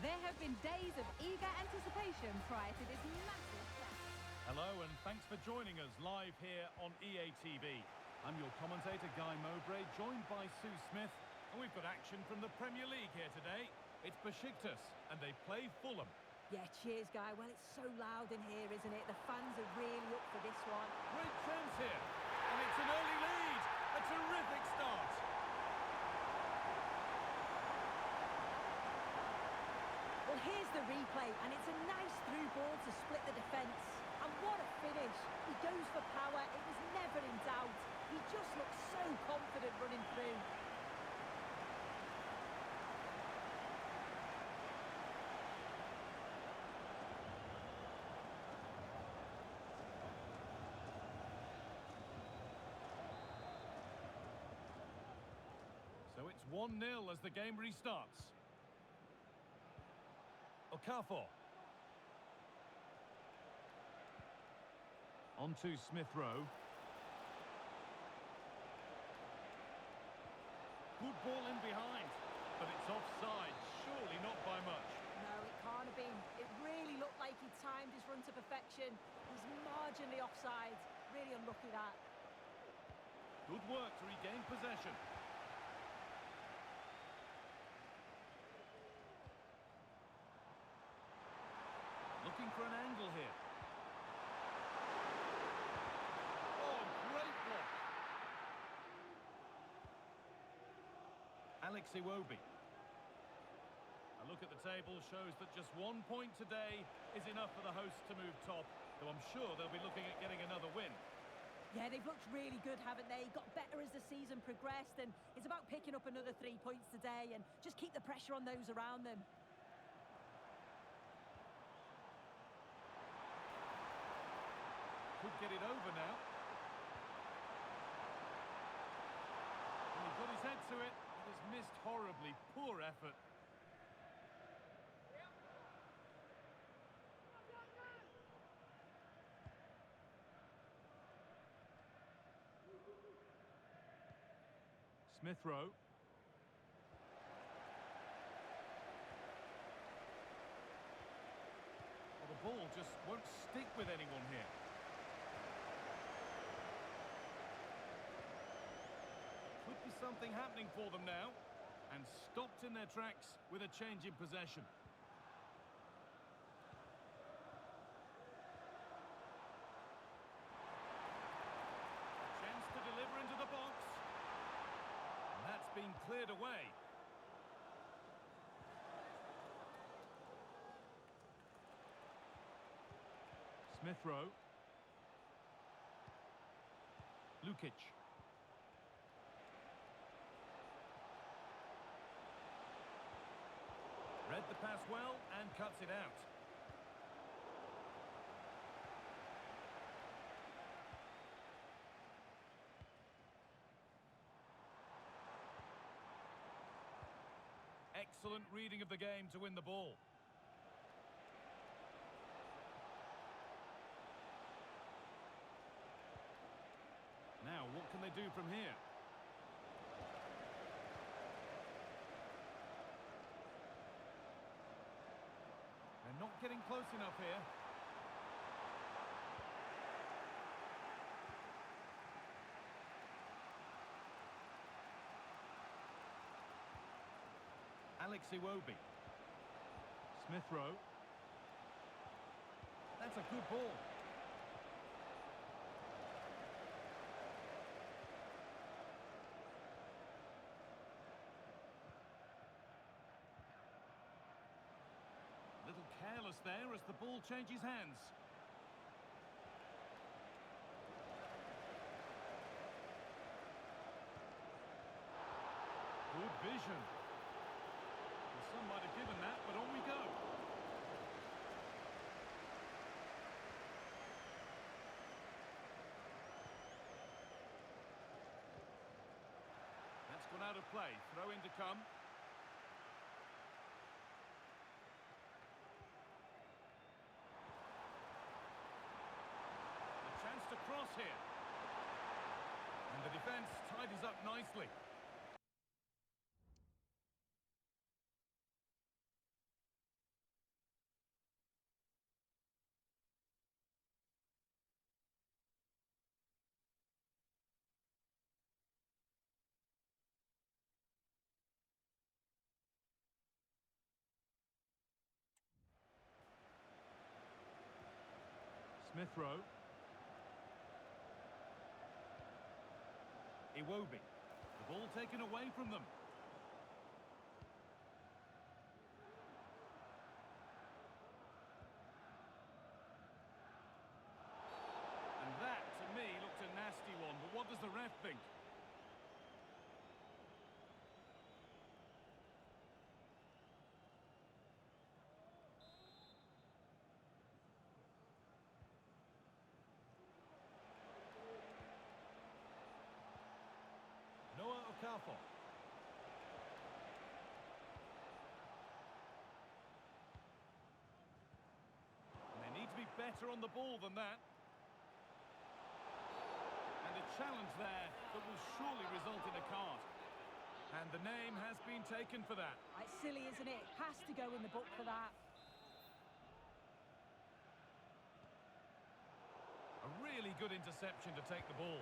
There have been days of eager anticipation prior to this massive clash. Hello and thanks for joining us live here on EA TV. I'm your commentator Guy Mowbray, joined by Sue Smith, and we've got action from the Premier League here today. It's Beşiktaş and they play Fulham. Yeah, cheers, Guy. Well, it's so loud in here, isn't it? The fans are really up for this one. Great chance here, and it's an early lead. A terrific start. Well, here's the replay, and it's a nice through ball to split the defence. And what a finish. He goes for power. It was never in doubt. He just looks so confident running through. So it's 1-0 as the game restarts. Okafor. On to Smith Rowe. Good ball in behind, but it's offside, surely not by much. No, it can't have been. It really looked like he timed his run to perfection. He's marginally offside. Really unlucky that. Good work to regain possession. Looking for an angle here. Oh, great block. Alex Iwobi. A look at the table shows that just 1 point today is enough for the hosts to move top, though I'm sure they'll be looking at getting another win. Yeah, they've looked really good, haven't they? Got better as the season progressed, and it's about picking up another 3 points today and just keep the pressure on those around them. Could get it over now. And he got his head to it. It has missed horribly. Poor effort. Smith Rowe. Well, the ball just won't stick with anyone here. Could be something happening for them now. And stopped in their tracks with a change in possession. Chance to deliver into the box. And that's been cleared away. Smith Rowe. Lukic. Read the pass well and cuts it out. Excellent reading of the game to win the ball. Now, what can they do from here? They're not getting close enough here. Alex Iwobi. Smith Rowe. That's a good ball. A little careless there as the ball changes hands. Good vision. Well, some might have given that, but on we go. That's gone out of play. Throw in to come. Chance to cross here. And the defence tidies up nicely. Smith Rowe. Iwobi. The ball taken away from them. And that, to me, looked a nasty one. But what does the ref think? Okafor. They need to be better on the ball than that. And a challenge there that will surely result in a card. And the name has been taken for that. It's silly, isn't it? Has to go in the book for that. A really good interception to take the ball.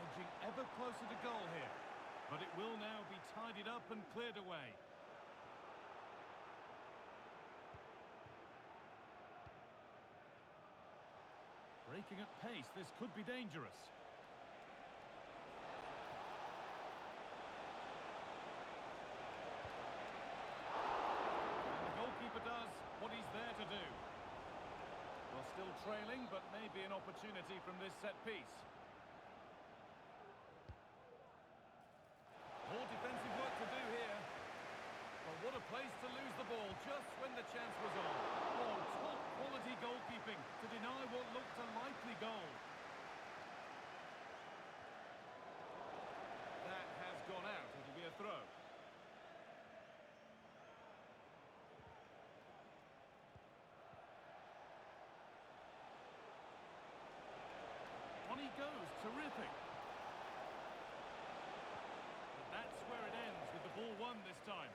Edging ever closer to goal here. But it will now be tidied up and cleared away. Breaking at pace, this could be dangerous. And the goalkeeper does what he's there to do. Well, still trailing, but maybe an opportunity from this set piece. More defensive work to do here. Well, what a place to lose the ball just when the chance was on. Oh, top quality goalkeeping to deny what looked a likely goal. That has gone out. It'll be a throw. On he goes. Terrific. That's where it ends, with the ball won this time.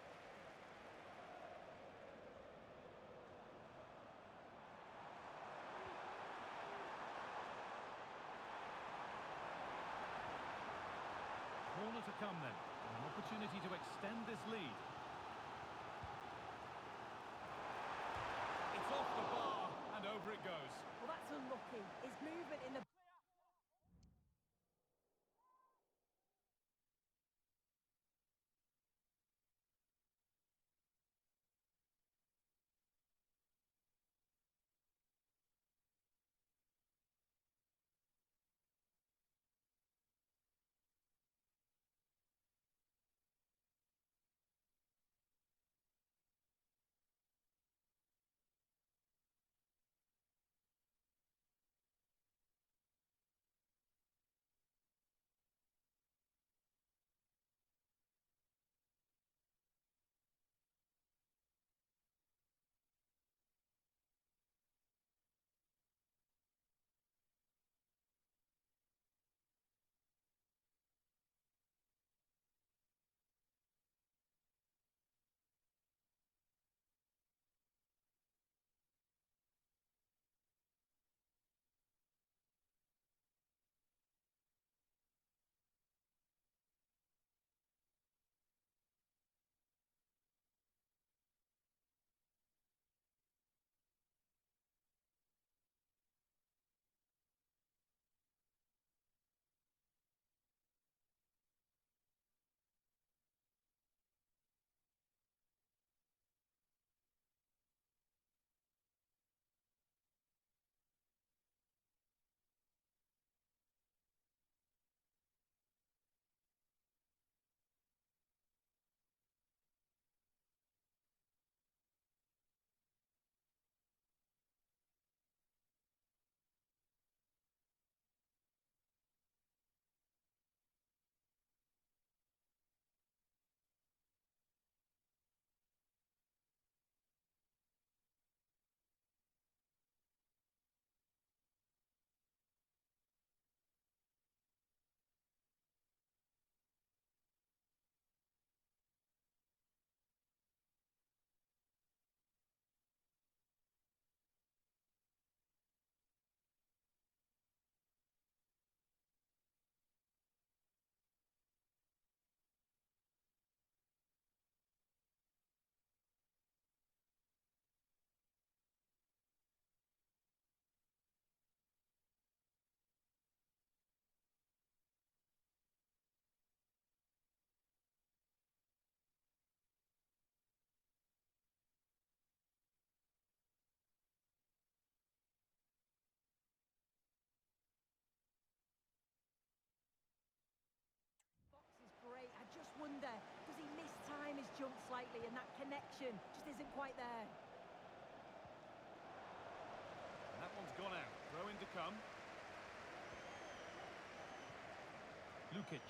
Corner to come then. An opportunity to extend this lead. It's off the bar and over it goes. Well, that's unlucky. His movement in the... precision just isn't quite there. And that one's gone out. Throw in to come. Lukic.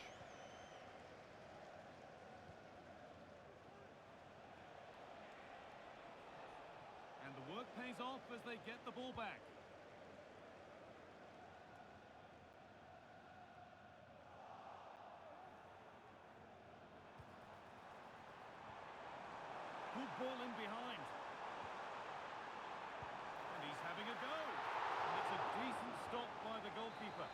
And the work pays off as they get the ball back. Good ball in behind. And he's having a go. And it's a decent stop by the goalkeeper.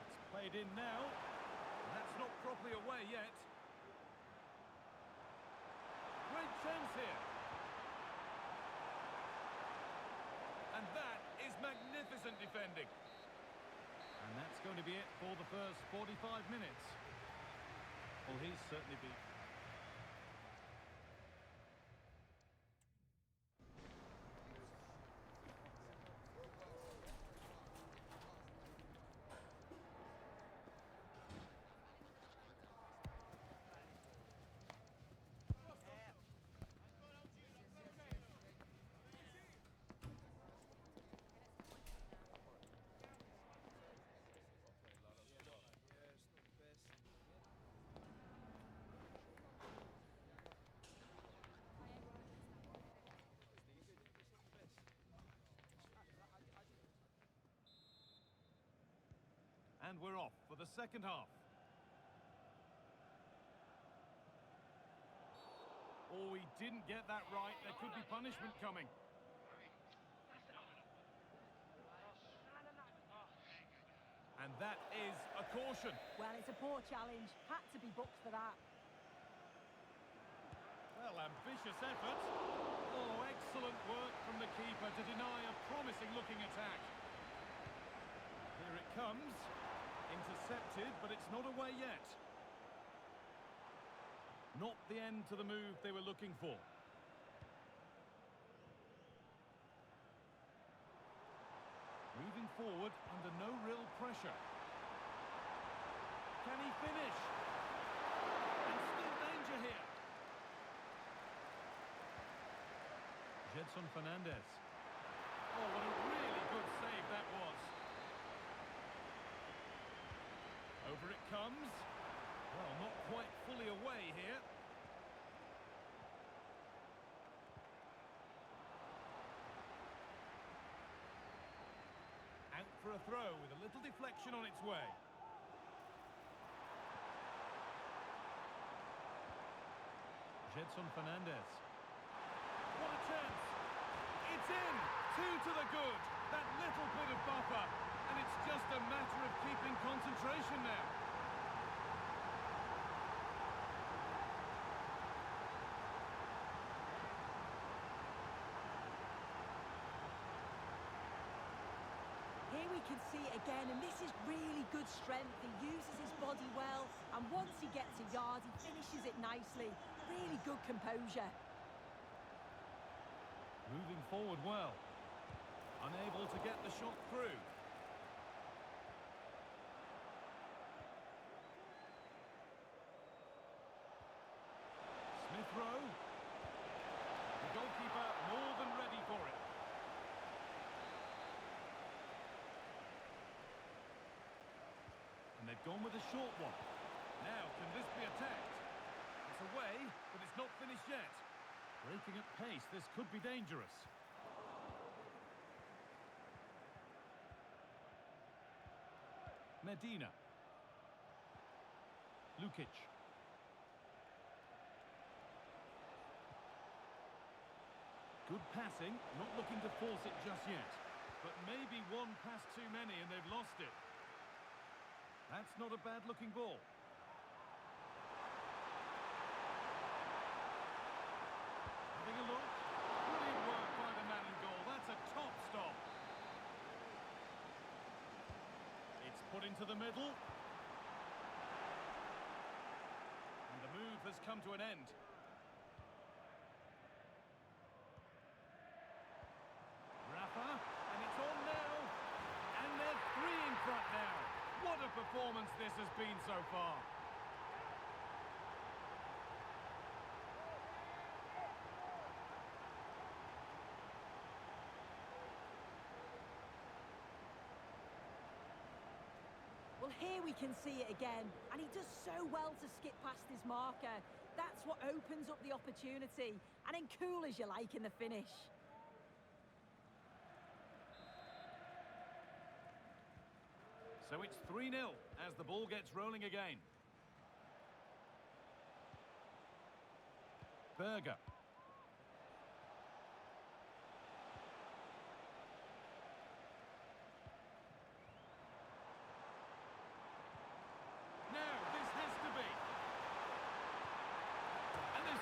It's played in now. And that's not properly away yet. Great chance here. And that is magnificent defending. And that's going to be it for the first 45 minutes. Well, he's certainly been... And we're off for the second half. Oh, he didn't get that right. There could be punishment coming. And that is a caution. Well, it's a poor challenge. Had to be booked for that. Well, ambitious effort. Oh, excellent work from the keeper to deny a promising-looking attack. Here it comes. Intercepted, but it's not away yet. Not the end to the move they were looking for. Moving forward under no real pressure. Can he finish? And still danger here. Gedson Fernandez. Oh, what a really good save that was. Over it comes. Well, not quite fully away here. Out for a throw with a little deflection on its way. Gedson Fernandez. What a chance! It's in! 2 to the good! That little bit of buffer. And it's just a matter of keeping concentration now. Here we can see it again, and this is really good strength. He uses his body well, and once he gets a yard, he finishes it nicely. Really good composure. Moving forward well. Unable to get the shot through. Smith Rowe. The goalkeeper more than ready for it. And they've gone with a short one. Now, can this be attacked? It's away, but it's not finished yet. Breaking at pace, this could be dangerous. Medina. Lukic. Good passing, not looking to force it just yet. But maybe one pass too many and they've lost it. That's not a bad-looking ball. Having a look. Brilliant work by the man in goal. That's a top stop. It's put into the middle. And the move has come to an end. Rafa, and it's on now. And they're 3 in front now. What a performance this has been so far. Here we can see it again, and he does so well to skip past his marker. That's what opens up the opportunity, and then cool as you like in the finish. So it's 3-0 as the ball gets rolling again. Berger. Now, this has to be. And this...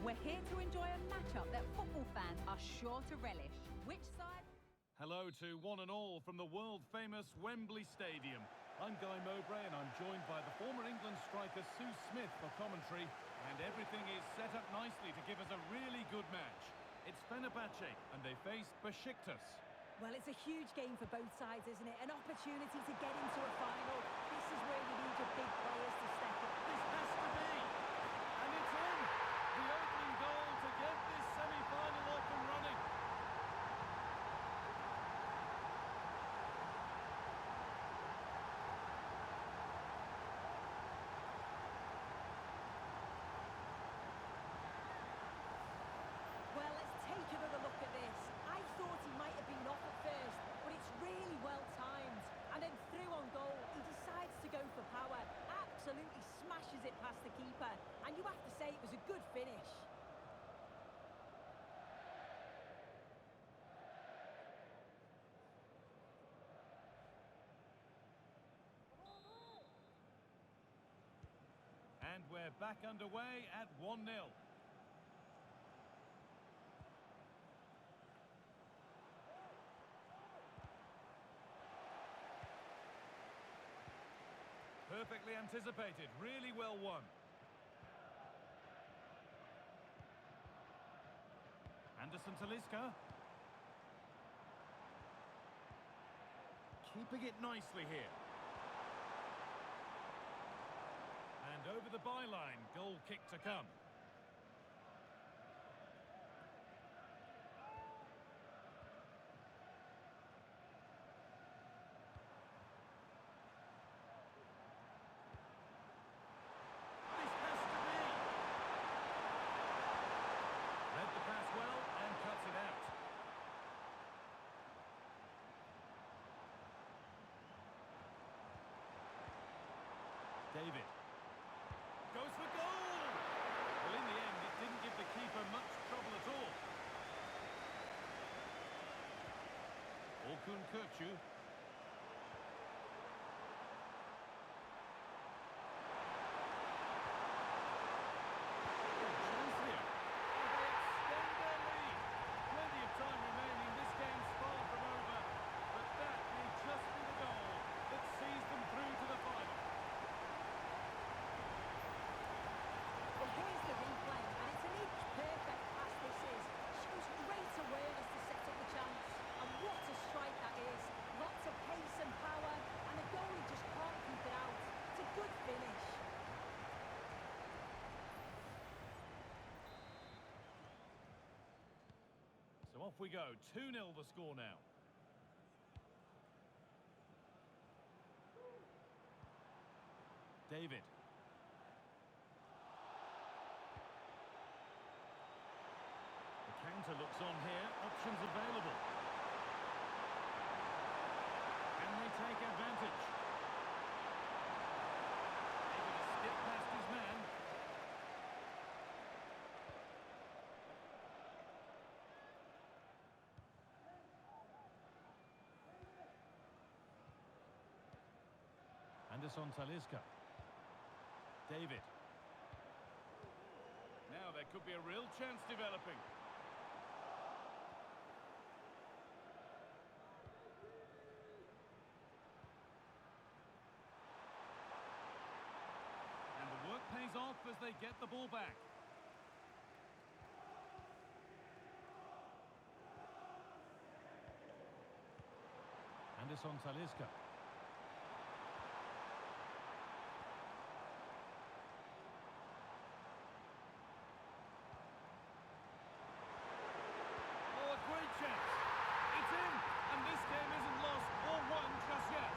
We're here to enjoy a matchup that football fans are sure to relish. Which side? Hello to one and all from the world-famous Wembley Stadium. I'm Guy Mowbray and I'm joined by the former England striker Sue Smith for commentary. And everything is set up nicely to give us a really good match. It's Fenerbahce and they face Beşiktaş. Well, it's a huge game for both sides, isn't it? An opportunity to get into a final. This is where you need your big players to step up. This has to be. And it's in. The opening goal to get this semi-final up and running. Well, let's take another look at this. I thought he might have been off at first, but it's really well timed. And then through on goal, he decides to go for power. And we're back underway at 1-0. Perfectly anticipated, really well won. Anderson Talisca. Keeping it nicely here. And over the byline, goal kick to come. David goes for goal! Well, in the end, it didn't give the keeper much trouble at all. Orkun Kökçü. Plenty of time remaining. This game's far from over, but that may just be the goal that sees them through to the final. Well, here's the replay, and it's an inch-perfect pass this is. Shows great awareness to set up the chance. And what a strike that is. Lots of pace and power, and the goalie just can't keep it out. It's a good finish. So off we go. 2-0 the score now. David. The counter looks on here. Options available. Can they take advantage? Able to skip past his man. Anderson Talisca. David. Now there could be a real chance developing. And the work pays off as they get the ball back. Anderson Talisca. Great chance. It's in, and this game isn't lost or won just yet.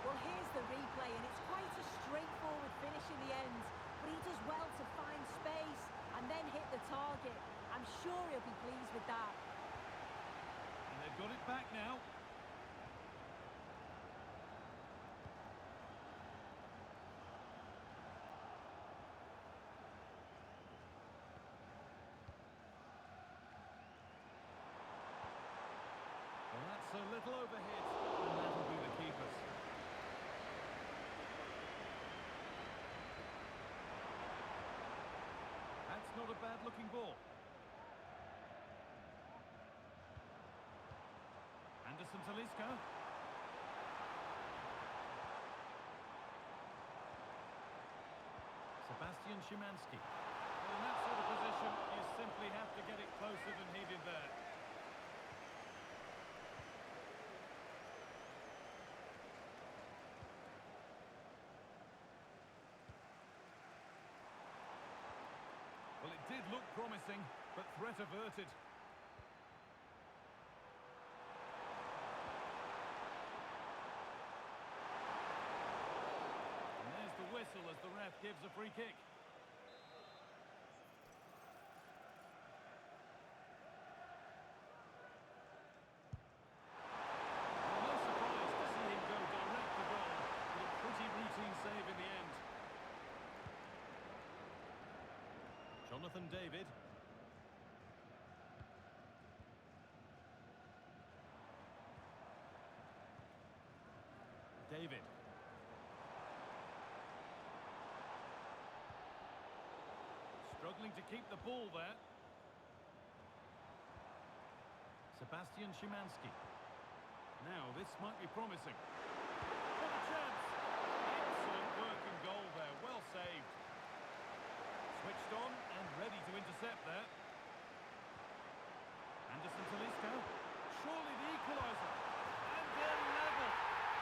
Well, here's the replay, and it's quite a straightforward finish in the end. But he does well to find space and then hit the target. I'm sure he'll be pleased with that. And they've got it back now. Well, that's a little overhit, and that'll be the keepers. That's not a bad-looking ball. Anderson Talisca. Sebastian Szymanski. Well, in that sort of position, you simply have to get it closer than he did there. Well, it did look promising, but threat averted. And there's the whistle as the ref gives a free kick. Well, no surprise to see him go direct to goal, but a pretty routine save in the end. Jonathan David. David. Struggling to keep the ball there. Sebastian Szymanski. Now, this might be promising. What a chance! Excellent work and goal there. Well saved. Switched on and ready to intercept there. Anderson Talisca. Surely the equaliser. And they're level.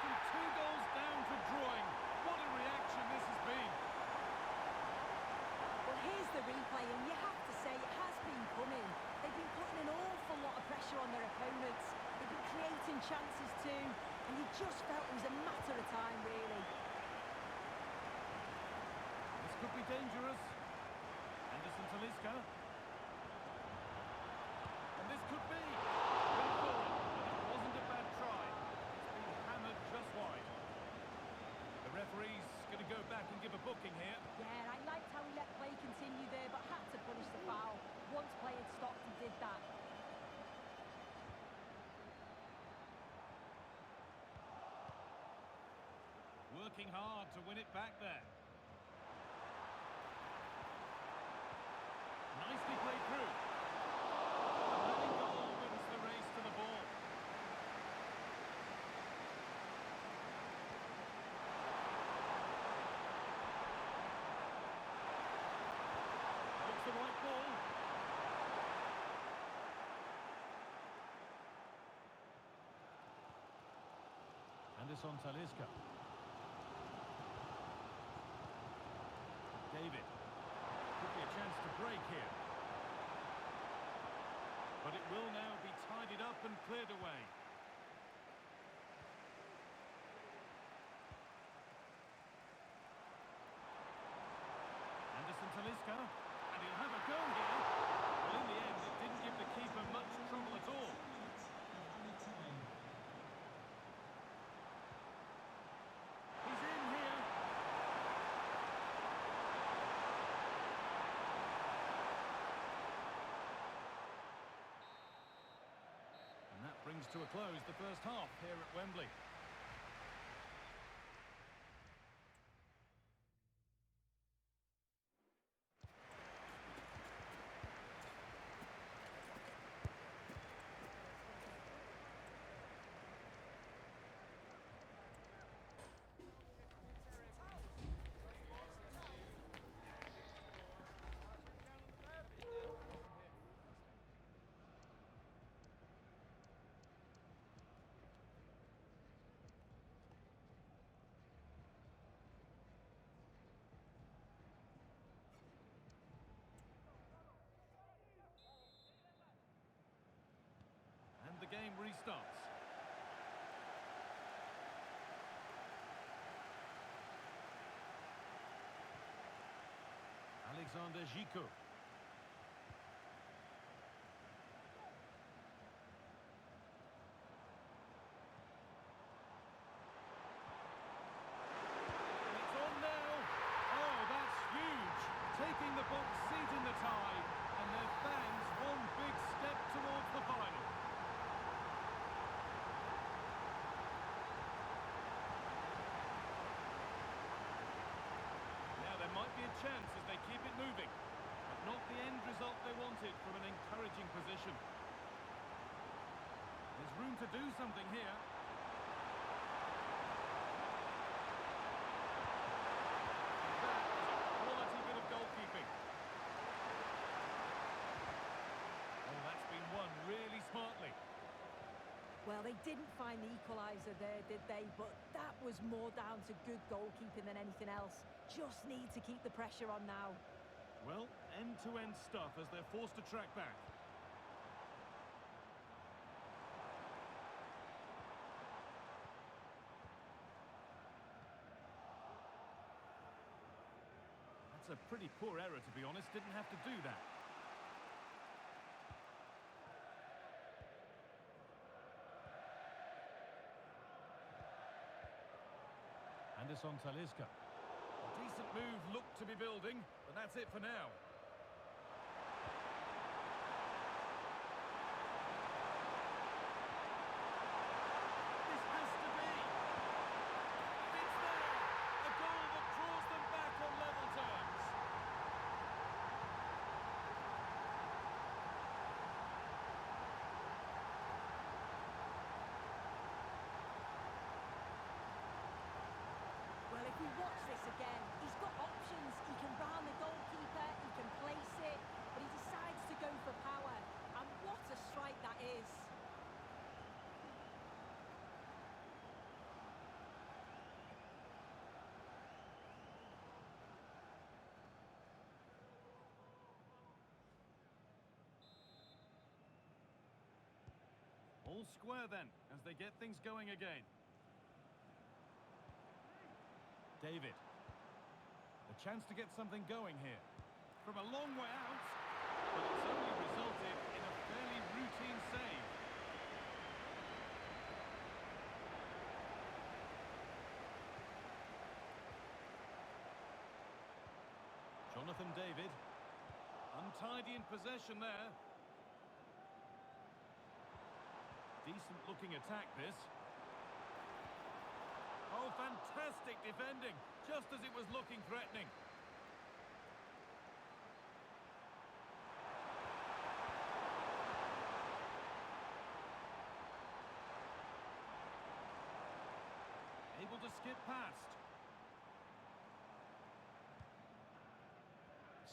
From 2 goals down to drawing. What a reaction this has been. Well, here's the replay, and you have to say it has been coming. They've been putting an awful lot of pressure on their opponents. They've been creating chances too, and you just felt it was a matter of time, really. This could be dangerous. Anderson Talisca. And this could be. Went for it, and it wasn't a bad try. It's been hammered just wide. The referee's going to go back and give a booking here. Yeah, I liked how he let play continue there, but had to punish the foul. Once play had stopped, he did that. Working hard to win it back there. Nicely played through. The running goal wins the race to the ball. Looks the right ball. Anderson Talisca. David. Could be a chance to break here. But it will now be tidied up and cleared away. Anderson Talisca. And he'll have a go here. Well, in the end, it didn't give the keeper much trouble at all. He's in here. And that brings to a close the first half here at Wembley. The game restarts. Alexander Zico. It's on now. Oh, that's huge. Taking the box seat in the tie, and their fans one big step towards the final. Might be a chance as they keep it moving, but not the end result they wanted from an encouraging position. There's room to do something here. That is a quality bit of goalkeeping. Oh, that's been won really smartly. Well, they didn't find the equaliser there, did they? But that was more down to good goalkeeping than anything else. Just need to keep the pressure on now. Well, end-to-end stuff as they're forced to track back. That's a pretty poor error, to be honest. Didn't have to do that. Anderson Talisca. A decent move looked to be building, but that's it for now. This has to be. is. All square then, as they get things going again. David. A chance to get something going here. From a long way out, but it's only resulted in a fairly routine save. Jonathan David. Untidy in possession there. Decent looking attack this. Oh, fantastic defending, just as it was looking threatening. Able to skip past.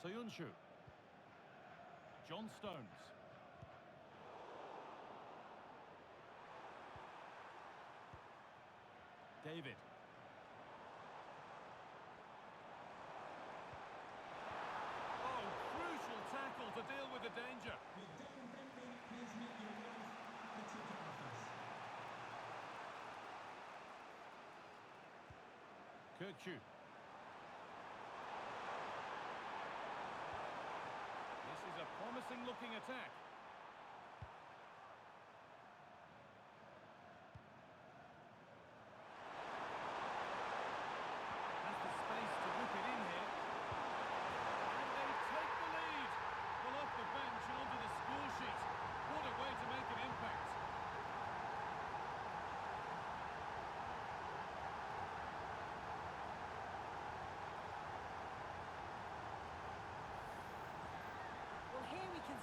Soyuncu. John Stones. David. Oh, crucial tackle to deal with the danger. Kirkchu. This is a promising looking attack.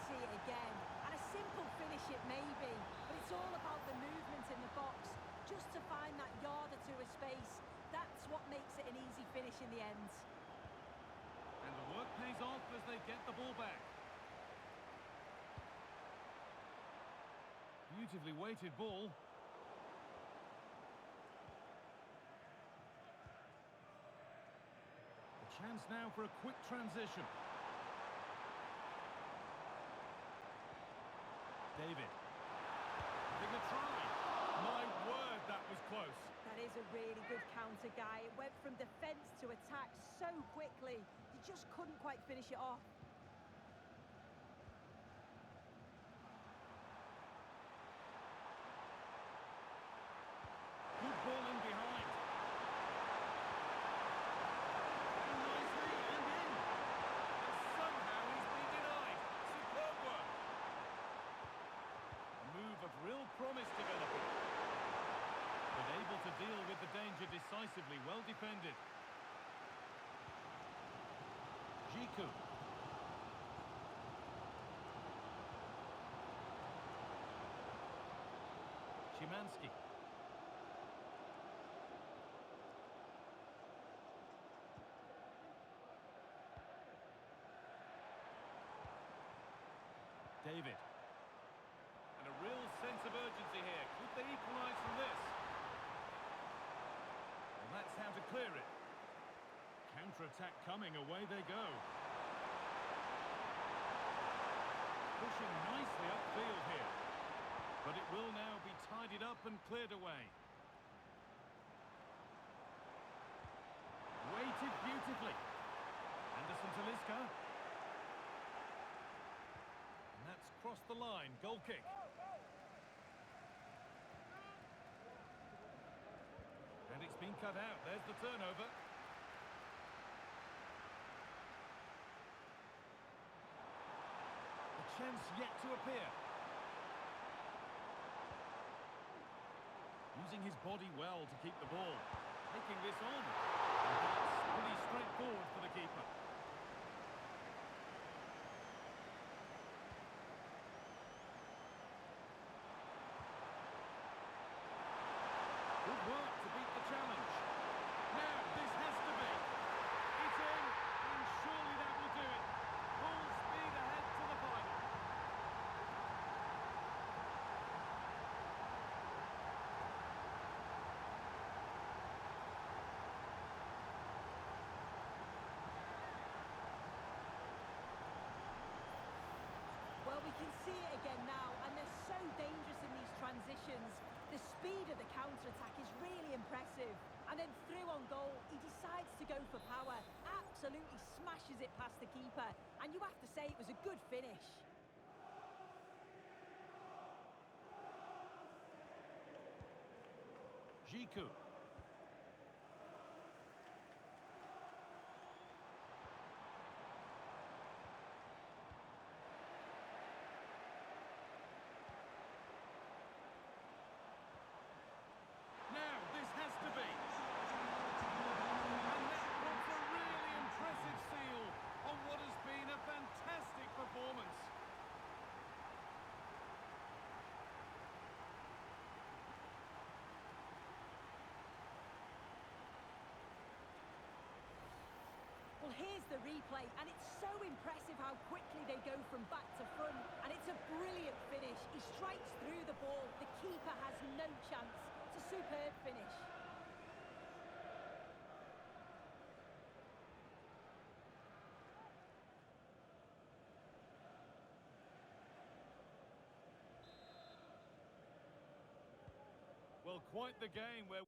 See it again, and a simple finish it may be, but it's all about the movement in the box, just to find that yard or two of space. That's what makes it an easy finish in the end. And the work pays off as they get the ball back. Beautifully weighted ball. A chance now for a quick transition. David. Having a try. My word, that was close. That is a really good counter, Guy. It went from defence to attack so quickly. You just couldn't quite finish it off. Good ball in behind. And nicely and in. And somehow he's been denied. Superb work. Move of real promise developing. But able to deal with the danger decisively, well defended. Jiku. Szymanski. David. And a real sense of urgency here. Could they equalise from this? Well, that's how to clear it. Counter-attack coming, away they go. Pushing nicely upfield here. But it will now be tidied up and cleared away. Weighted beautifully. Anderson to Liska. And that's crossed the line. Goal kick. And it's been cut out. There's the turnover. A chance yet to appear. Using his body well to keep the ball. Taking this on. And that's pretty straightforward for the keeper. Good work to beat the challenge. Now this has to be. It's in, and surely that will do it. Full speed ahead to the final. again now, and they're so dangerous in these transitions. The speed of the counter-attack is really impressive. And then through on goal, he decides to go for power, absolutely smashes it past the keeper, and you have to say it was a good finish. Jiku. Now, this has to be. And that puts a really impressive seal on what has been a fantastic performance. Well, here's the replay, and it's so impressive how quickly they go from back to front, and it's a brilliant finish. He strikes through the ball. The keeper has no chance. It's a superb finish. Well, quite the game where...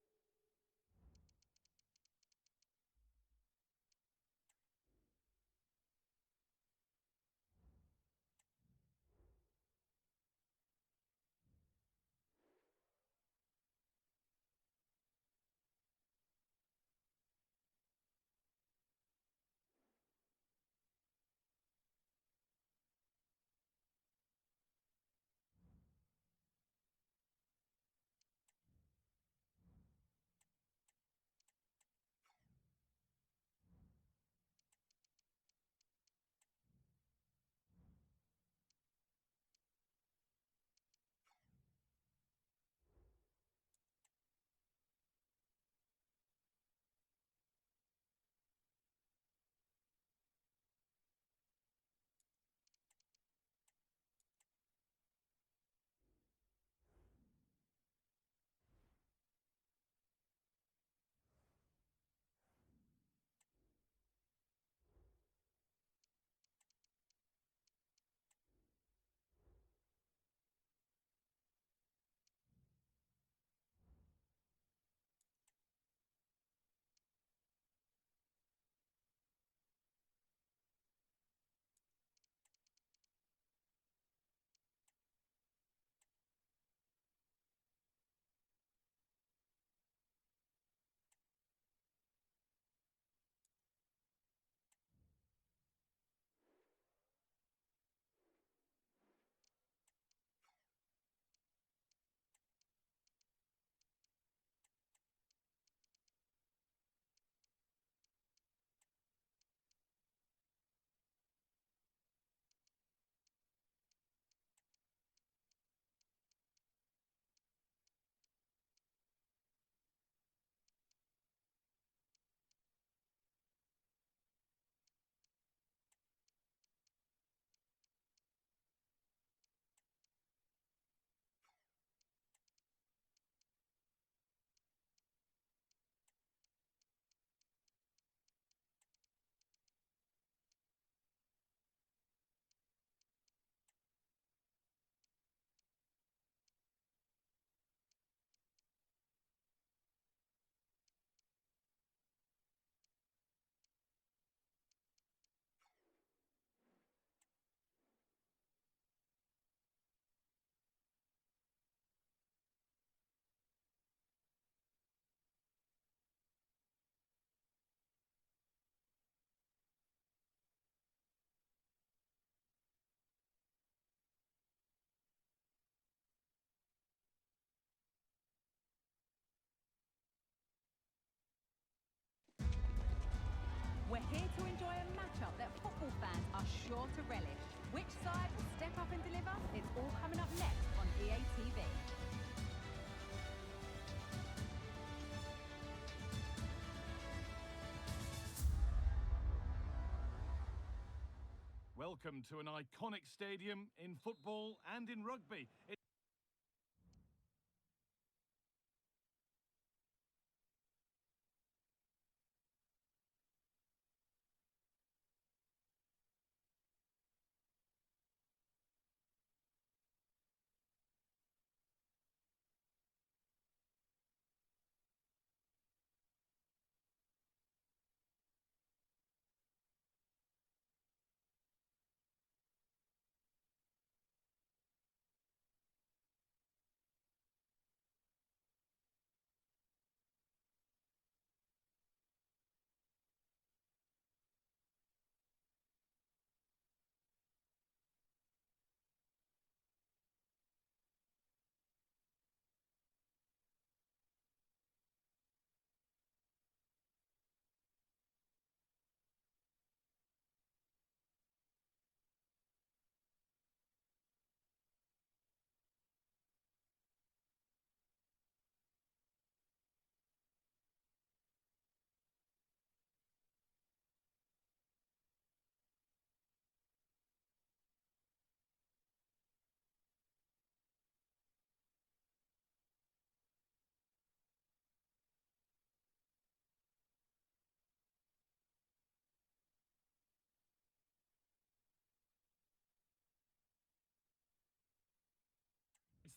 We're here to enjoy a matchup that football fans are sure to relish. Which side will step up and deliver? It's all coming up next on EA TV. Welcome to an iconic stadium in football and in rugby.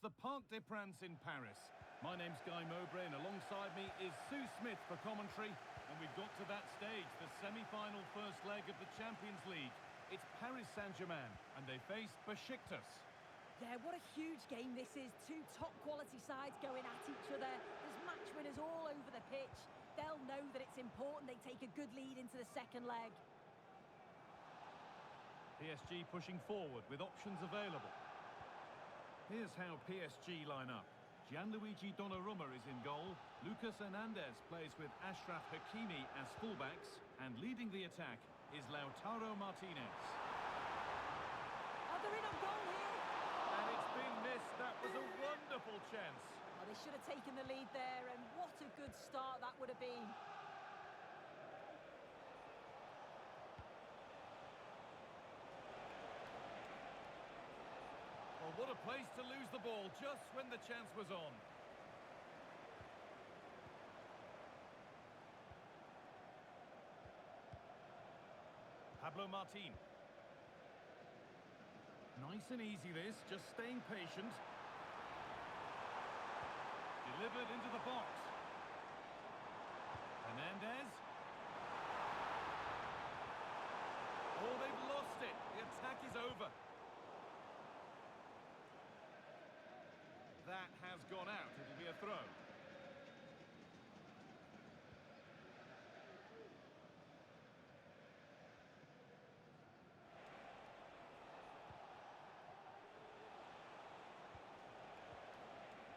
the Parc des Princes in Paris. My name's Guy Mowbray, and alongside me is Sue Smith for commentary. And we've got to that stage, the semi-final first leg of the Champions League. It's Paris Saint-Germain, and they face Beşiktaş. Yeah, what a huge game this is. Two top-quality sides going at each other. There's match winners all over the pitch. They'll know that it's important they take a good lead into the second leg. PSG pushing forward with options available. Here's how PSG line up. Gianluigi Donnarumma is in goal. Lucas Hernandez plays with Achraf Hakimi as fullbacks. And leading the attack is Lautaro Martinez. Are they in on goal here? And it's been missed. That was a wonderful chance. Oh, they should have taken the lead there, and what a good start that would have been. Well, what a place to lose the ball just when the chance was on. Pablo Martin. Nice and easy this, just staying patient. Delivered into the box. Hernandez. Oh, they've lost it. The attack is over. That has gone out. It'll be a throw.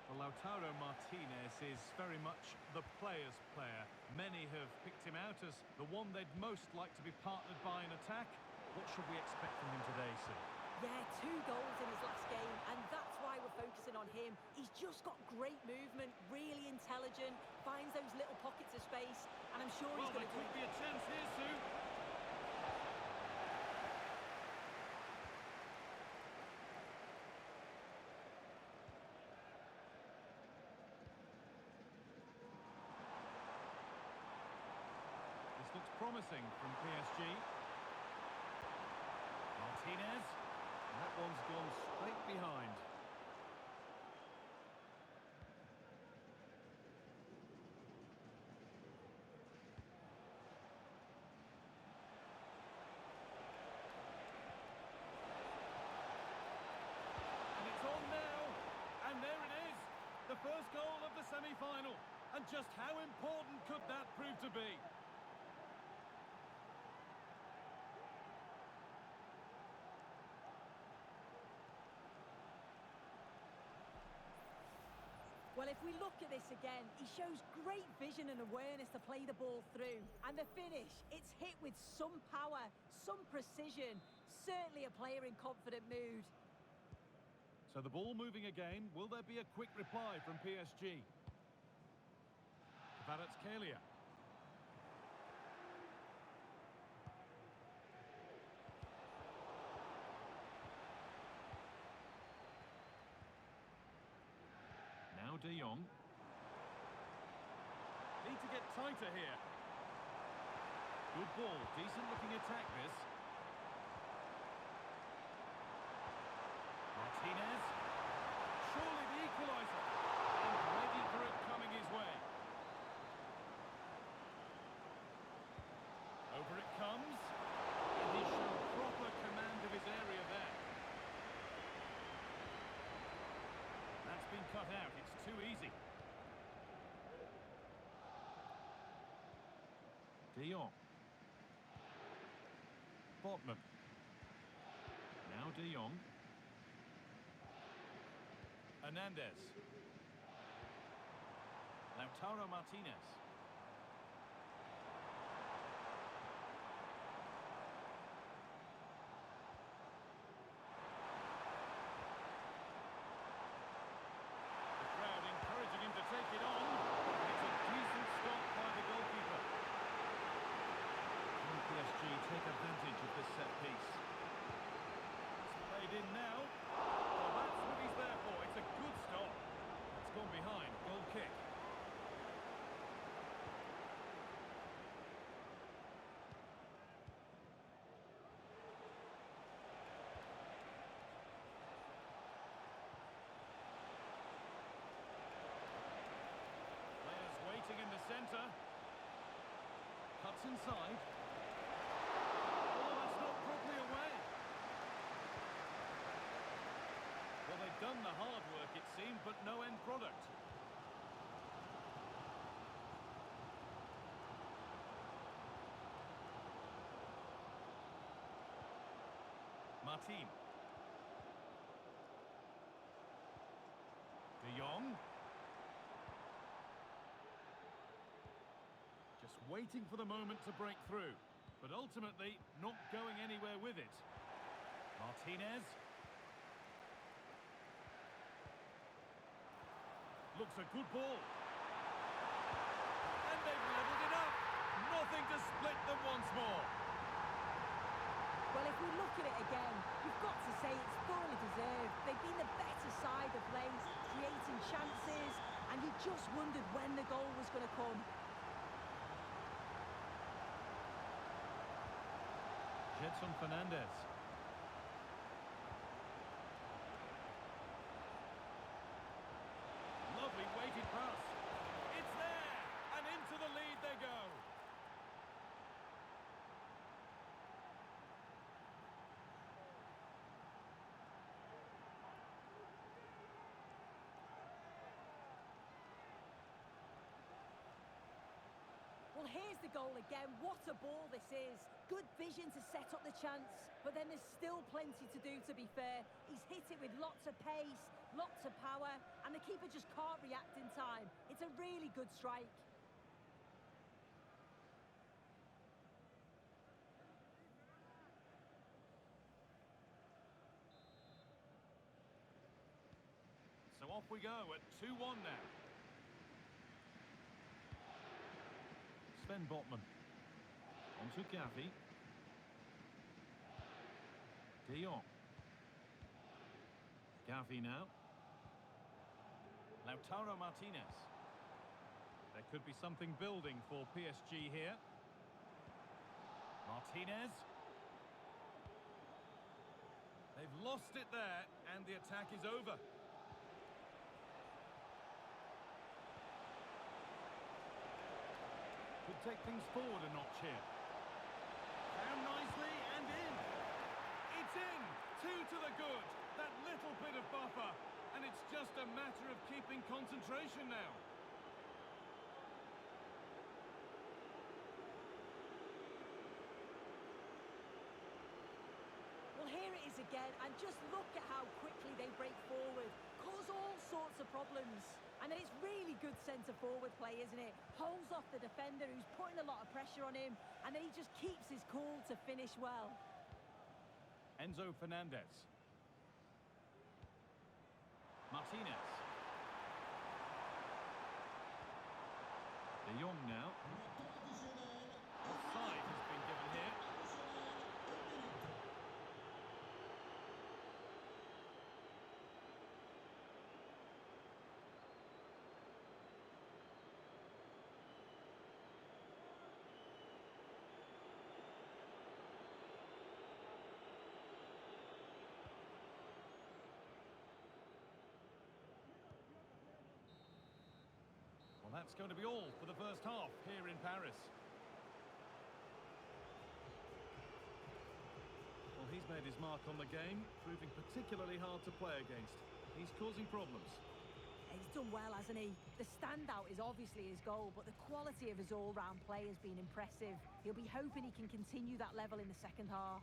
Well, Lautaro Martinez is very much the player's player. Many have picked him out as the one they'd most like to be partnered by in attack. What should we expect from him today, Sue? Yeah, 2 goals in his last game, and that's why we're focusing on him. He's just got great movement, really intelligent, finds those little pockets of space, and I'm sure he's going to do... Well, there could be a chance here, Sue. This looks promising from PSG. Martinez. That one's gone straight behind. And it's on now. And there it is. The first goal of the semi-final. And just how important could that prove to be? Well, if we look at this again, he shows great vision and awareness to play the ball through. And the finish, it's hit with some power, some precision. Certainly a player in confident mood. So the ball moving again. Will there be a quick reply from PSG? Kvaratskhelia. Now De Jong. Need to get tighter here. Good ball, decent looking attack this. Martinez. Surely the equaliser. And ready for it coming his way. Over it comes. And he showed proper command of his area there. That's been cut out. It's too easy. De Jong. Botman. Now De Jong. Hernandez. Lautaro Martinez. Take it on. It's a decent stop by the goalkeeper. Can PSG take advantage of this set piece? It's played in now. Well, that's what he's there for. It's a good stop. It's gone behind. Goal kick. inside. Oh, that's not properly away. Well, they've done the hard work, it seemed, but no end product. Martin. De Jong. Just waiting for the moment to break through, but ultimately not going anywhere with it. Martinez. Looks a good ball. And they've levelled it up. Nothing to split them once more. Well, if we look at it again, you've got to say it's thoroughly deserved. They've been the better side of late, creating chances, and you just wondered when the goal was going to come. Gedson Fernandez. Lovely weighted pass. It's there, and into the lead they go. Well, here's the goal again. What a ball this is. Good vision to set up the chance, but then there's still plenty to do, to be fair. He's hit it with lots of pace, lots of power, and the keeper just can't react in time. It's a really good strike. So off we go at 2-1 now. Sven Botman. On to Gavi. De Jong. Gavi now. Lautaro Martinez. There could be something building for PSG here. Martinez. They've lost it there, and the attack is over. Could take things forward a notch here. Down nicely and in. It's in. 2 to the good. That little bit of buffer. And it's just a matter of keeping concentration now. Well, here it is again, and just look at how quickly they break forward. Cause all sorts of problems. And then it's really good centre-forward play, isn't it? Holds off the defender who's putting a lot of pressure on him, and then he just keeps his cool to finish well. Enzo Fernandez. Martinez. De Jong now. Offside has been given here. Well, that's going to be all for the first half here in Paris. Well, he's made his mark on the game, proving particularly hard to play against. He's causing problems. He's done well, hasn't he? The standout is obviously his goal, but the quality of his all-round play has been impressive. He'll be hoping he can continue that level in the second half.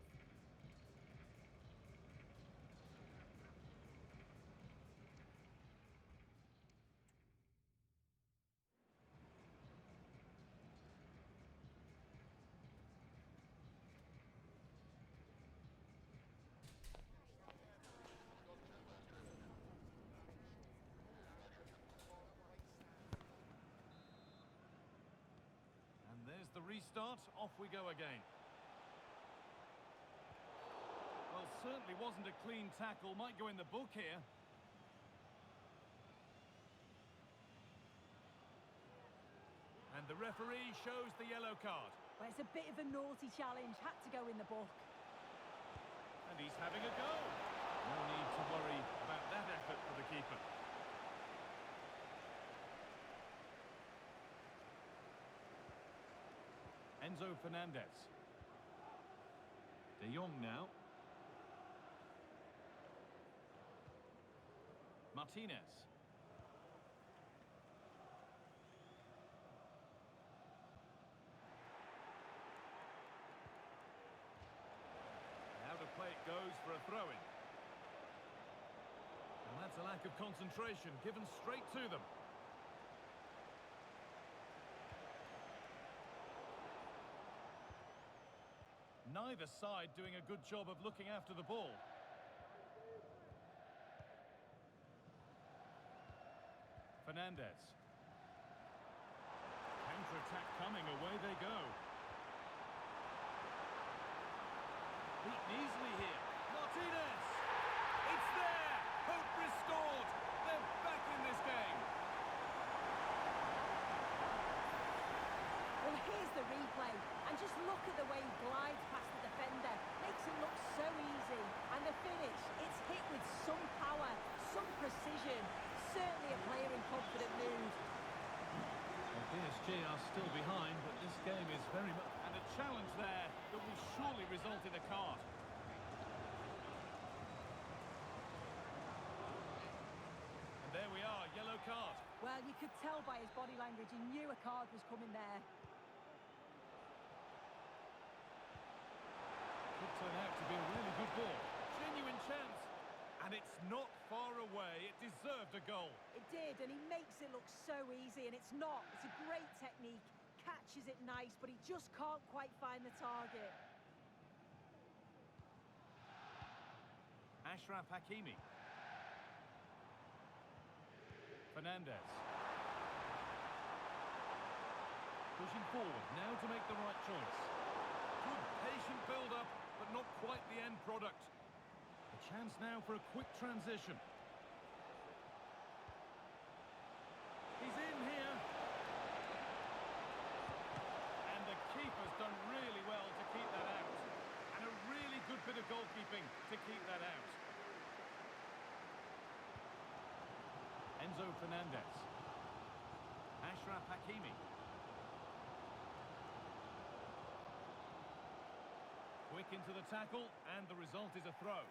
The restart, off we go again. Well, certainly wasn't a clean tackle, might go in the book here. And the referee shows the yellow card. Well, it's a bit of a naughty challenge, had to go in the book. And he's having a go. No need to worry about that effort for the keeper. Enzo Fernandez. De Jong now. Martinez. Out of play it goes for a throw-in. And that's a lack of concentration, given straight to them. Neither side doing a good job of looking after the ball. Fernandez. Counter-attack coming, away they go. Beaten easily here. Martinez! It's there! Hope restored! They're back in this game! Well, here's the replay, and just look at the way he glides past the defender. Makes it look so easy. And the finish, it's hit with some power, some precision. Certainly a player in confident mood. Well, PSG are still behind, but this game is very much... And a challenge there that will surely result in a card. And there we are, yellow card. Well, you could tell by his body language he knew a card was coming there. Could turn out to be a really good ball. Genuine chance. And it's not far away. It deserved a goal. It did, and he makes it look so easy, and it's not. It's a great technique. Catches it nice, but he just can't quite find the target. Achraf Hakimi. Fernandez. Pushing forward now to make the right choice. Good patient build-up, but not quite the end product. A chance now for a quick transition. He's in here. And the keeper's done really well to keep that out. And a really good bit of goalkeeping to keep that out. Enzo Fernandez. Achraf Hakimi. Quick into the tackle, and the result is a throw.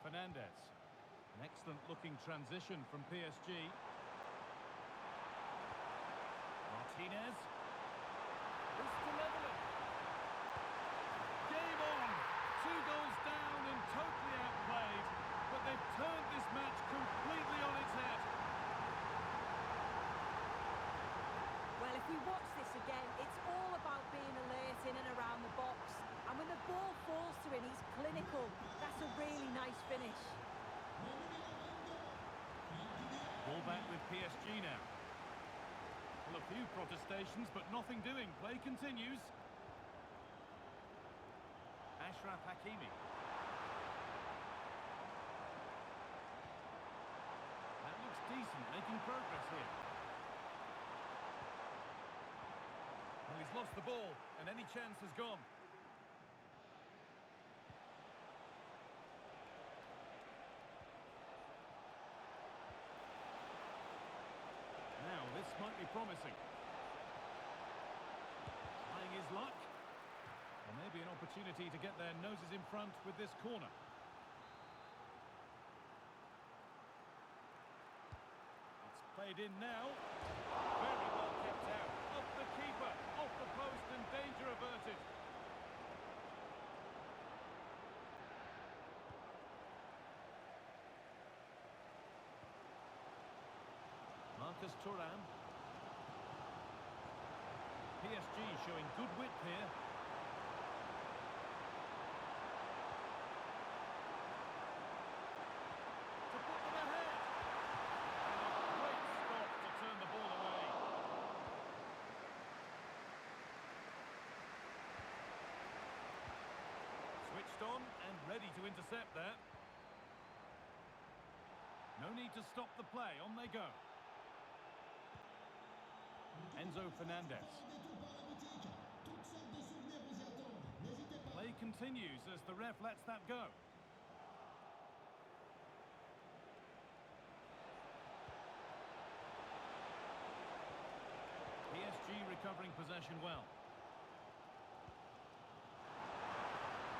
Fernandez. An excellent looking transition from PSG. Martinez. This to level it. Game on. 2 goals down and totally outplayed. But they've turned this match completely on its head. Well, if we watch this again, it's all about being alert in and around the box. And when the ball falls to him, he's clinical. That's a really nice finish. Ball back with PSG now. Well, a few protestations, but nothing doing. Play continues. Achraf Hakimi. That looks decent, making progress here. Well, he's lost the ball, and any chance has gone. Now, this might be promising. Trying his luck. Or maybe an opportunity to get their noses in front with this corner. It's played in now. Very well kept out. Off the keeper, off the post, and danger averted. Marcus Thuram. PSG showing good width here. To put them ahead. And a great stop to turn the ball away. Switched on and ready to intercept there. No need to stop the play. On they go. Enzo Fernandez. Play continues as the ref lets that go. position well.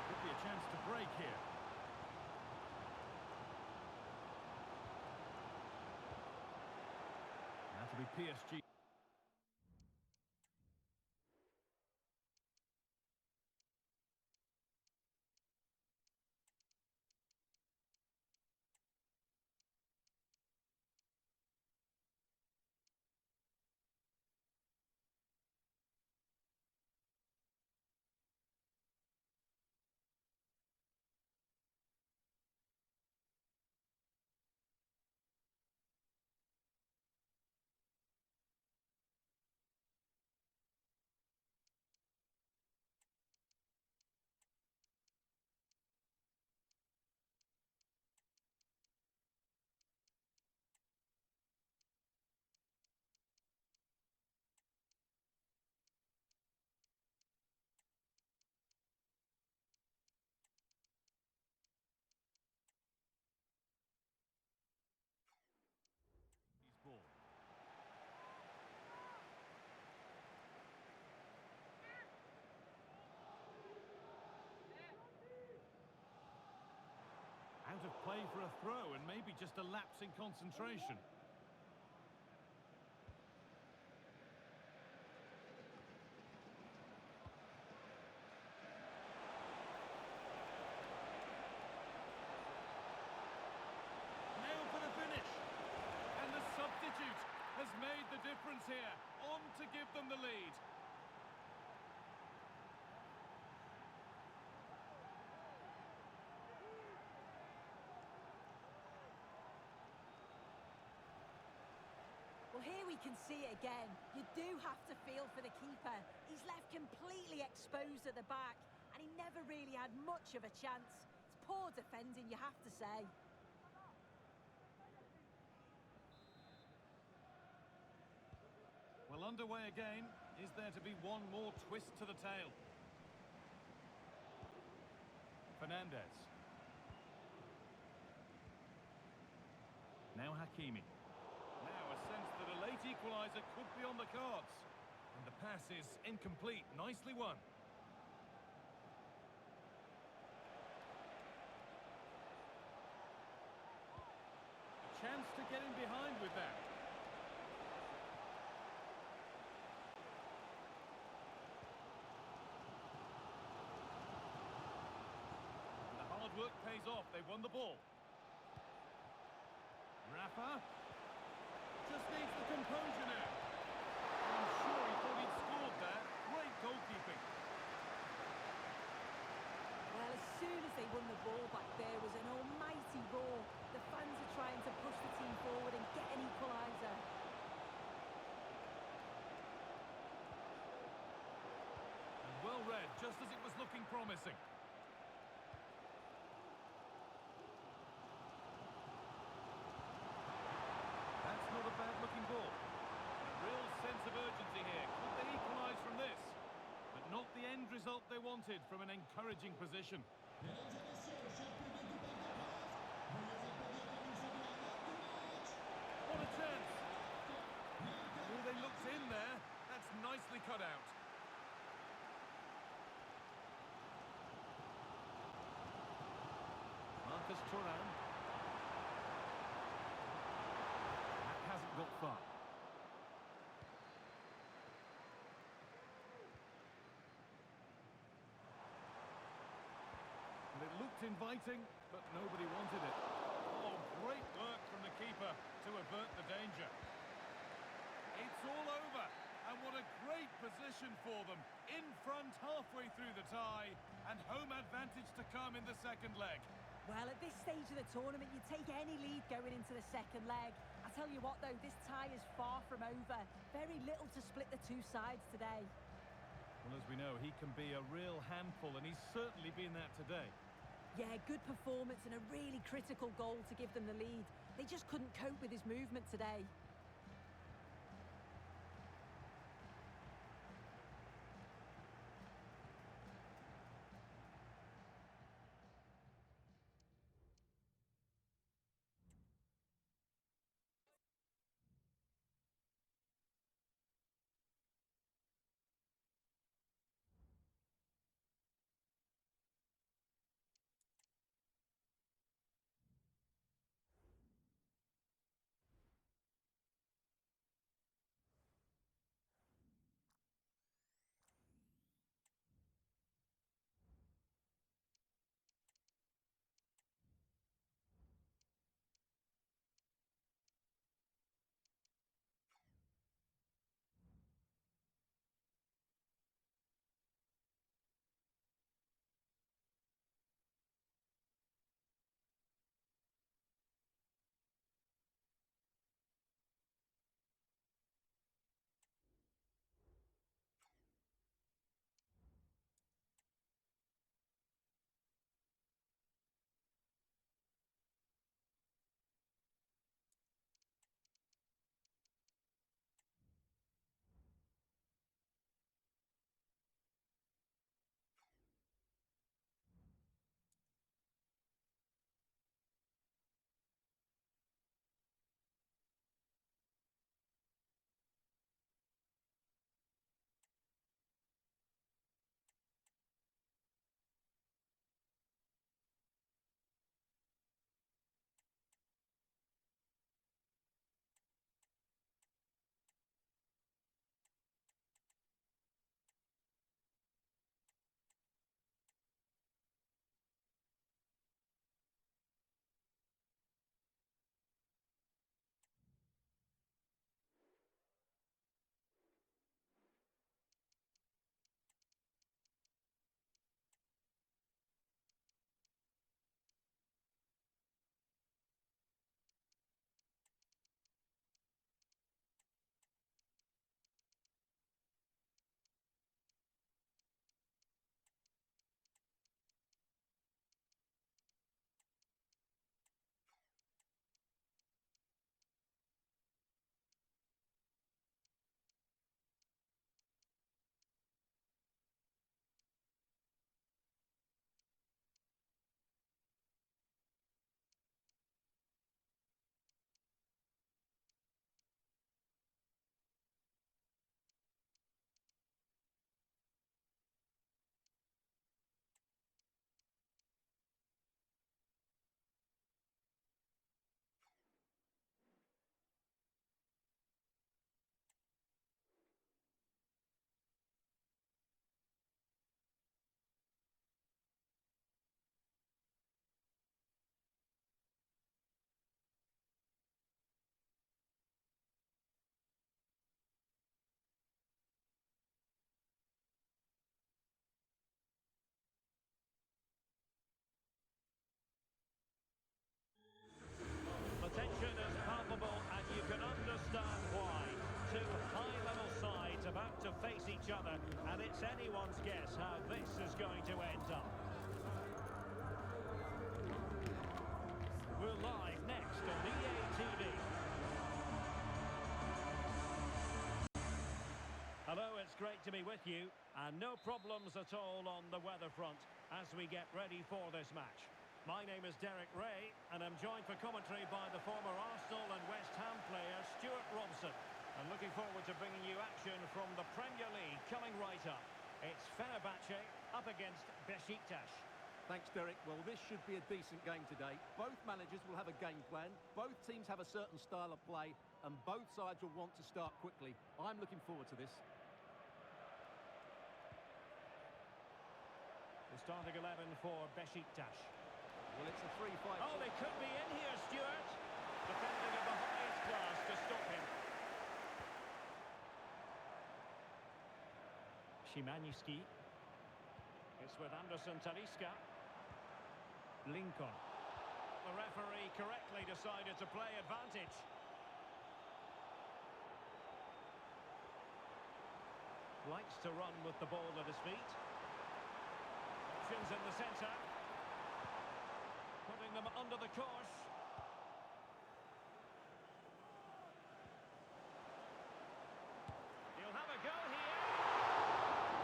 Could be a chance to break here. That'll be PSG. Ball. Out of play for a throw, and maybe just a lapse in concentration. Nailed for the finish. And the substitute has made the difference here, on to give them the lead. Well, here we can see it again. You do have to feel for the keeper. He's left completely exposed at the back, and he never really had much of a chance. It's poor defending, you have to say. Well, underway again. Is there to be one more twist to the tale? Fernandez. Now Hakimi. Now a sense that a late equaliser could be on the cards. And the pass is incomplete. Nicely won. A chance to get in behind with that. And the hard work pays off. They won the ball. Rafa. Just needs the composure now. I'm sure he thought he'd scored there. Great goalkeeping. Well, as soon as they won the ball back, there was an almighty roar. The fans are trying to push the team forward and get an equaliser. And well read, just as it was looking promising. That's not a bad-looking ball. A real sense of urgency here. Could they equalise from this? But not the end result they wanted from an encouraging position. What a chance! Oh, they looked in there. That's nicely cut out. Marcus Thuram. That hasn't got far. And it looked inviting, but nobody wanted it. Oh, great work from the keeper to avert the danger. It's all over, and what a great position for them. In front halfway through the tie, and home advantage to come in the second leg. Well, at this stage of the tournament, you take any lead going into the second leg. I tell you what, though, this tie is far from over. Very little to split the two sides today. Well, as we know, he can be a real handful, and he's certainly been that today. Yeah, good performance and a really critical goal to give them the lead. They just couldn't cope with his movement today. anyone's guess how this is going to end up. We're live next on EA TV. Hello, it's great to be with you, and no problems at all on the weather front as we get ready for this match. My name is Derek Ray, and I'm joined for commentary by the former Arsenal and West Ham player Stuart Robson. And looking forward to bringing you action from the Premier League coming right up. It's Fenerbahce up against Beşiktaş. Thanks, Derek. Well, this should be a decent game today. Both managers will have a game plan. Both teams have a certain style of play, and both sides will want to start quickly. I'm looking forward to this. The starting 11 for Beşiktaş. Well, it's a 3-5. Oh, they could be in here, Stuart. Defending of the highest class to stop him. Szymański. It's with Anderson Talisca. Lincoln. The referee correctly decided to play advantage. Likes to run with the ball at his feet. Options in the centre. Putting them under the course. He'll have a go here.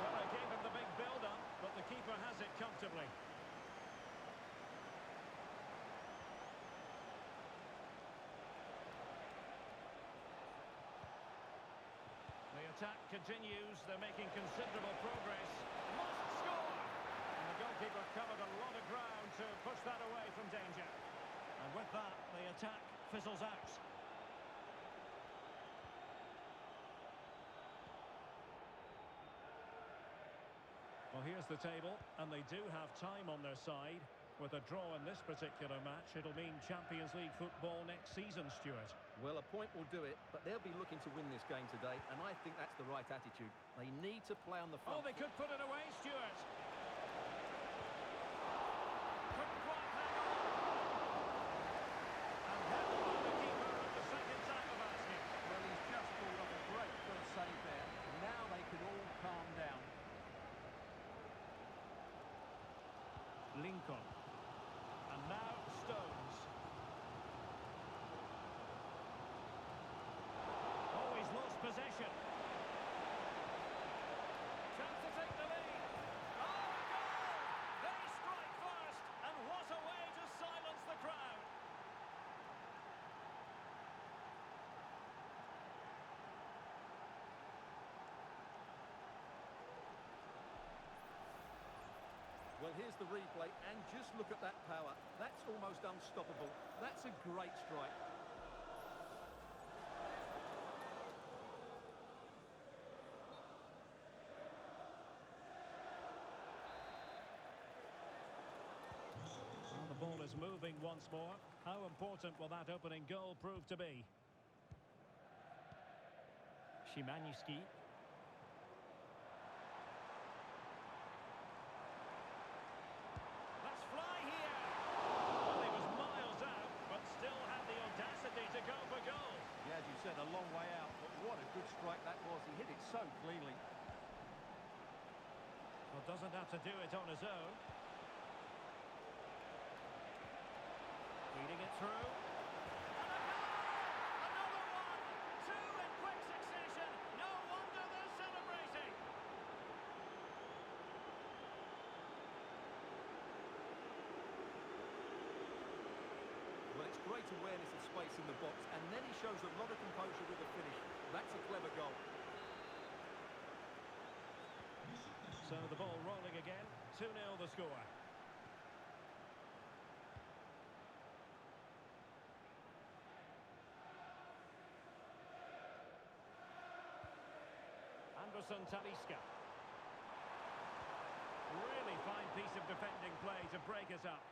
Well, they gave him the big build-up, but the keeper has it comfortably. The attack continues. They're making considerable progress. Must score! And the goalkeeper covered a lot of ground to push that away from danger. And with that, the attack fizzles out. Well, here's the table, and they do have time on their side. With a draw in this particular match, it'll mean Champions League football next season, Stuart. Well, a point will do it, but they'll be looking to win this game today, and I think that's the right attitude. They need to play on the front. Oh, they could put it away, Stuart. Couldn't quite hang on. And held by the keeper at the second time of asking. Well, he's just pulled off a great first save there. Now they can all calm down. Lincoln. And now Stones. Oh, he's lost possession. Chance to take the lead. Oh, a goal! They strike first, and what a way to silence the crowd. Well, here's the replay, and just look at that power. That's almost unstoppable. That's a great strike. Well, the ball is moving once more. How important will that opening goal prove to be? Szymański. Let's fly here! Well, he was miles out, but still had the audacity to go for goal. Yeah, as you said, a long way out, but what a good strike that was. He hit it so cleanly. Well, doesn't have to do it on his own. Feeding it through. And a goal! Another one! Two in quick succession. No wonder they're celebrating. Well, it's great awareness of space in the box, and then he shows a lot of composure with the finish. That's a clever goal. So the ball rolling again. 2-0 the score. Anderson Talisca. Really fine piece of defending play to break us up.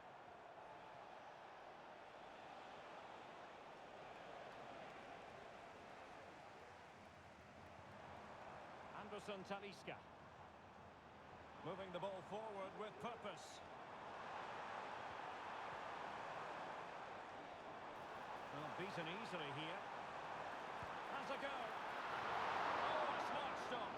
Anderson Talisca. Moving the ball forward with purpose. Well, beaten easily here. Has a go. Oh, a smart stop.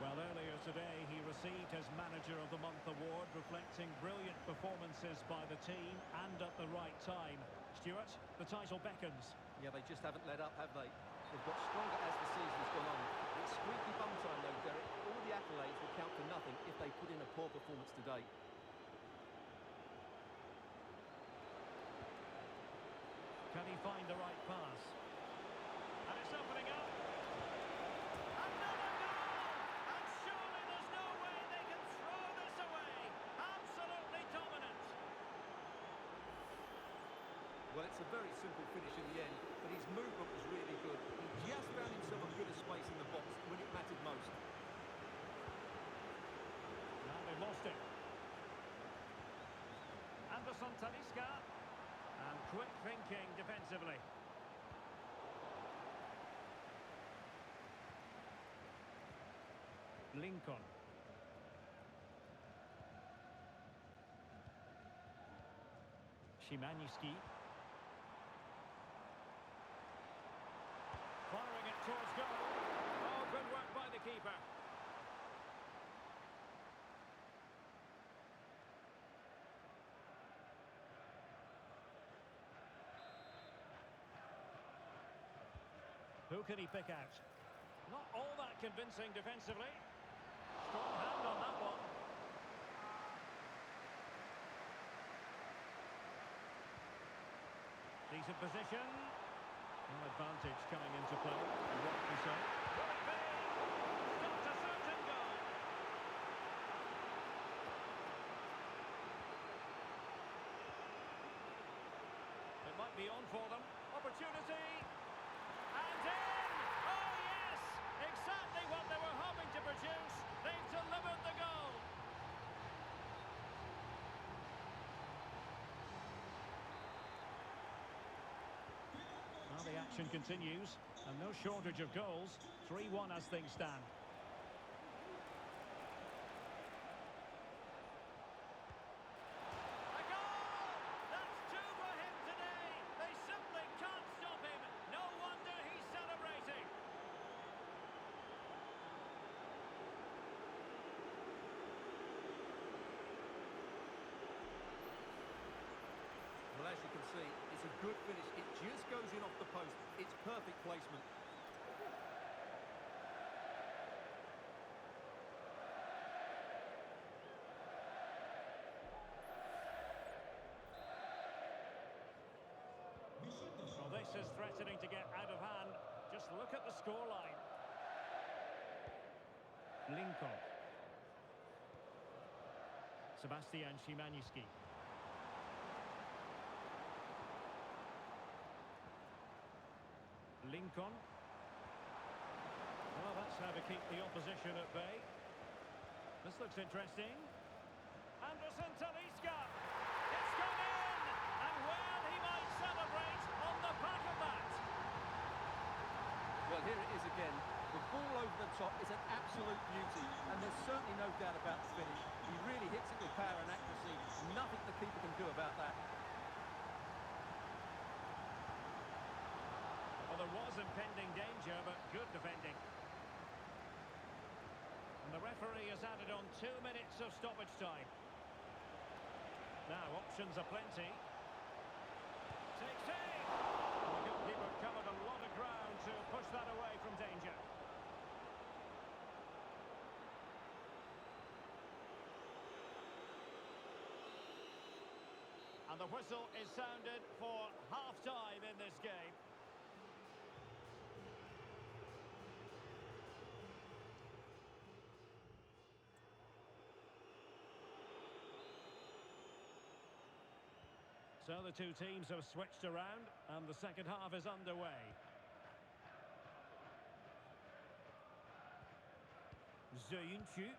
Well, earlier today he received his Manager of the Month award, reflecting brilliant performances by the team and at the right time. Stuart, the title beckons. Yeah, they just haven't let up, have they? They've got stronger as the season's gone on. It's squeaky bum time though, Derek. All the accolades will count for nothing if they put in a poor performance today. Can he find the right pass? And it's opening up. Another goal! And surely there's no way they can throw this away. Absolutely dominant. Well, it's a very simple finish in the end, but his movement was really good. He just found himself a bit of space in the box when it mattered most. Now they've lost it. Anderson Talisca. And quick thinking defensively. Lincoln. Szymański. Firing it towards goal. Oh, good work by the keeper. Who can he pick out? Not all that convincing defensively. Strong hand on that one. Decent position. No advantage coming into play. Rightly so. Will it be? Not a certain goal. It might be on for them. Opportunity. And in! Oh yes! Exactly what they were hoping to produce. They've delivered the goal. Now the action continues, and no shortage of goals. 3-1 as things stand. A goal! That's two for him today. They simply can't stop him. No wonder he's celebrating. Well, as you can see, it's a good finish. It just goes in off the post. It's perfect placement. Well, this is threatening to get out of hand. Just look at the scoreline. Lincoln. Sebastian Szymański. Lincoln. Well, that's how to keep the opposition at bay. This looks interesting. Anderson Talisca. It's gone in! And well, he might celebrate on the back of that. Well, here it is again. The ball over the top is an absolute beauty, and there's certainly no doubt about the finish. He really hits it with power and accuracy. Nothing the keeper can do about that. Well, there was impending danger, but good defending. And the referee has added on 2 minutes of stoppage time. Now, options are plenty. Takes aim! The goalkeeper covered a lot of ground to push that away from danger. And the whistle is sounded for half-time in this game. So the two teams have switched around, and the second half is underway. Yönetiyor.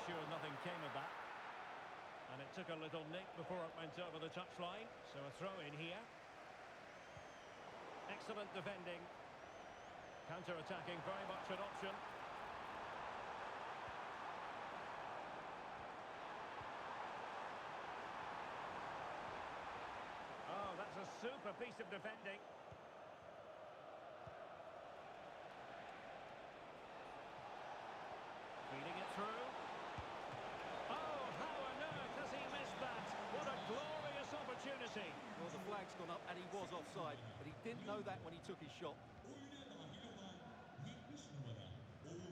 Sure nothing came of that, and it took a little nick before it went over the touchline, so a throw in here. Excellent defending, Counter-attacking, very much an option. Oh, that's a super piece of defending. Feeding it through. Oh, how on earth has he missed that? What a glorious opportunity. Well, the flag's gone up and he was offside, but he didn't know that when he took his shot.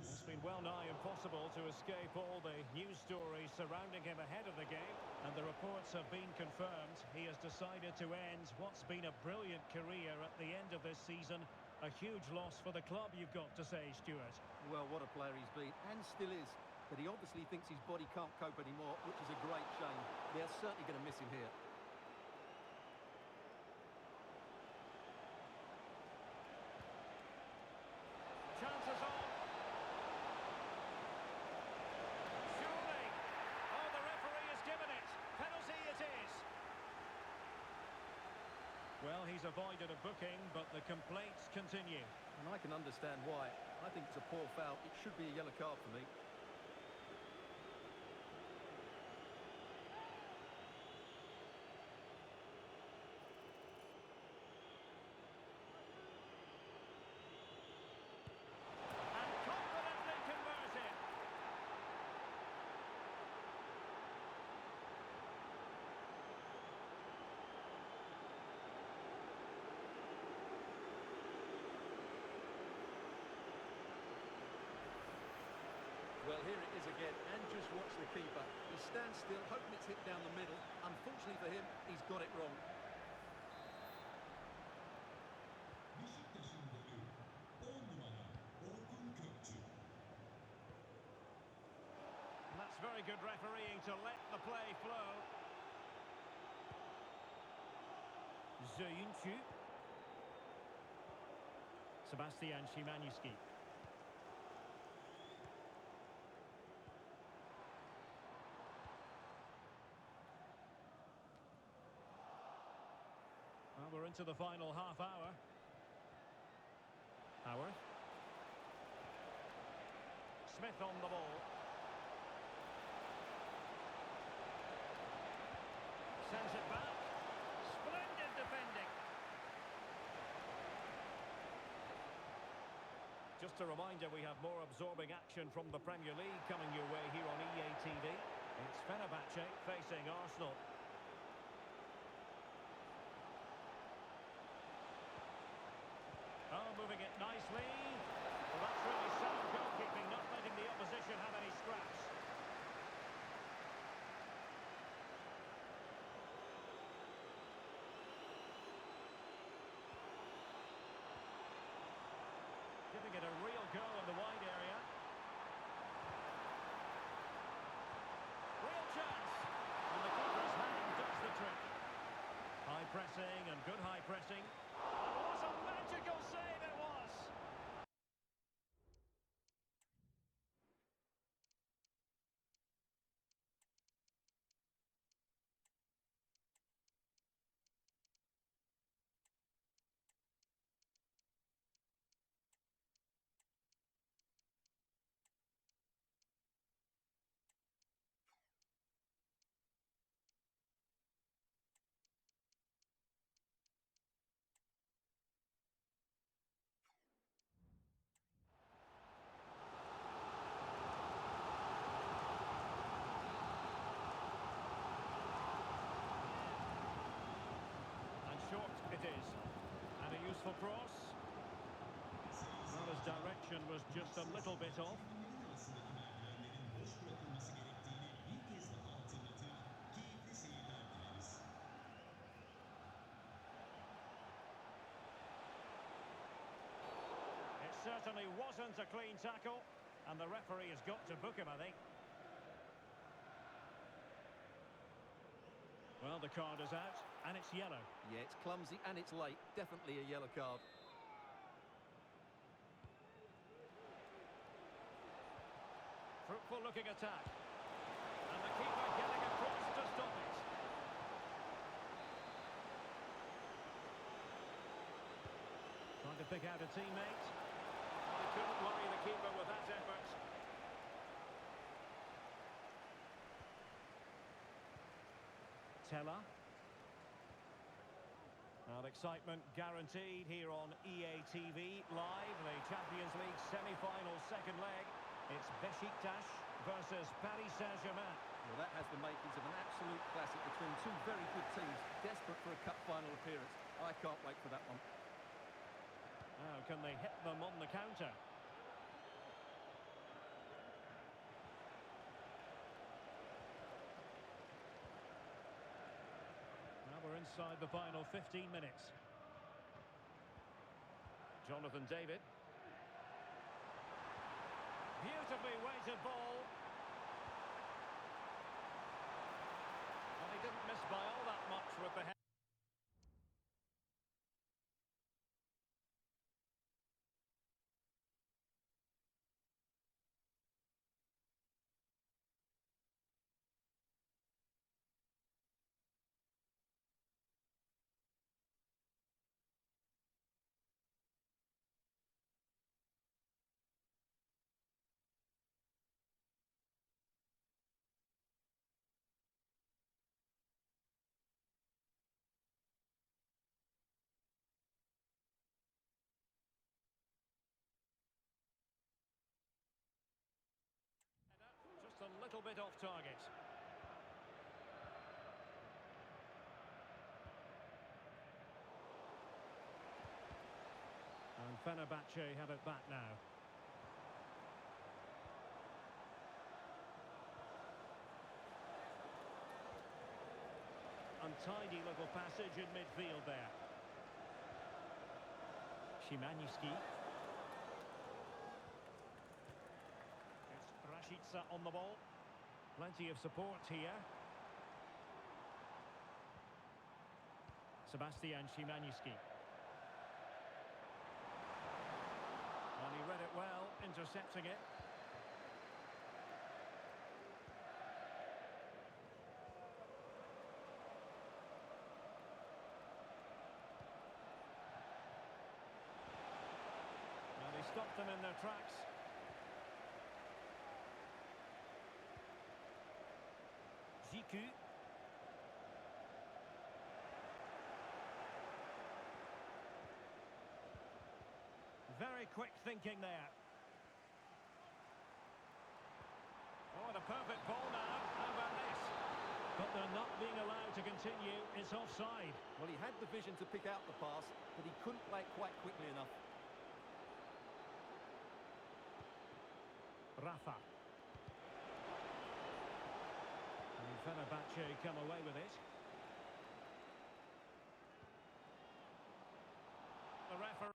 It's been well nigh impossible to escape all the news stories surrounding him ahead of the game, and the reports have been confirmed. He has decided to end what's been a brilliant career at the end of this season. A huge loss for the club, you've got to say, Stuart. Well, what a player he's been, and still is. But he obviously thinks his body can't cope anymore, which is a great shame. They're certainly going to miss him here. Chances on. Surely. Oh, the referee has given it. Penalty it is. Well, he's avoided a booking, but the complaints continue. And I can understand why. I think it's a poor foul. It should be a yellow card for me. And confidently converted. Well, here it is again, and just watch the keeper. He stands still, hoping it's hit down the middle. Unfortunately for him, he's got it wrong. And that's very good refereeing to let the play flow. Yönetiyor. Sebastian Szymanski. Well, we're into the final half hour. Howard. Smith on the ball. Sends it back. Splendid defending. Just a reminder, we have more absorbing action from the Premier League coming your way here on EA TV. It's Fenerbahce facing Arsenal. Oh, moving it nicely. Well, that's really sound goalkeeping, not letting the opposition have any scraps. Giving it a real go in the wide area. Real chance. And the keeper's hand does the trick. High pressing and good high pressing. And what a magical save it was! Short it is. And a useful cross. Well, his direction was just a little bit off. It certainly wasn't a clean tackle, and the referee has got to book him, I think. Well, the card is out, and it's yellow. Yeah, it's clumsy and it's late. Definitely a yellow card. Fruitful looking attack. And the keeper getting across to stop it. Trying to pick out a teammate. couldn't worry the keeper with that effort. Teller. Now excitement guaranteed here on EA TV live, the Champions League semi-final second leg. It's Beşiktaş versus Paris Saint-Germain. Well, that has the makings of an absolute classic between two very good teams, desperate for a cup final appearance. I can't wait for that one. Now, can they hit them on the counter? Now we're inside the final 15 minutes. Jonathan David. Beautifully weighted ball. And he didn't miss by all that much with the head. Just a little bit off target. And Fenerbahce have it back now. Untidy little passage in midfield there. Szymański. It's Rashica on the ball. Plenty of support here. Sebastian Szymański. And he read it well, intercepting it. And he stopped them in their tracks. Ziku. Very quick thinking there. Oh, and a perfect ball now. How about this? But they're not being allowed to continue. It's offside. Well, he had the vision to pick out the pass, but he couldn't play it quite quickly enough. Rafa. And Fenerbahce come away with it. The referee.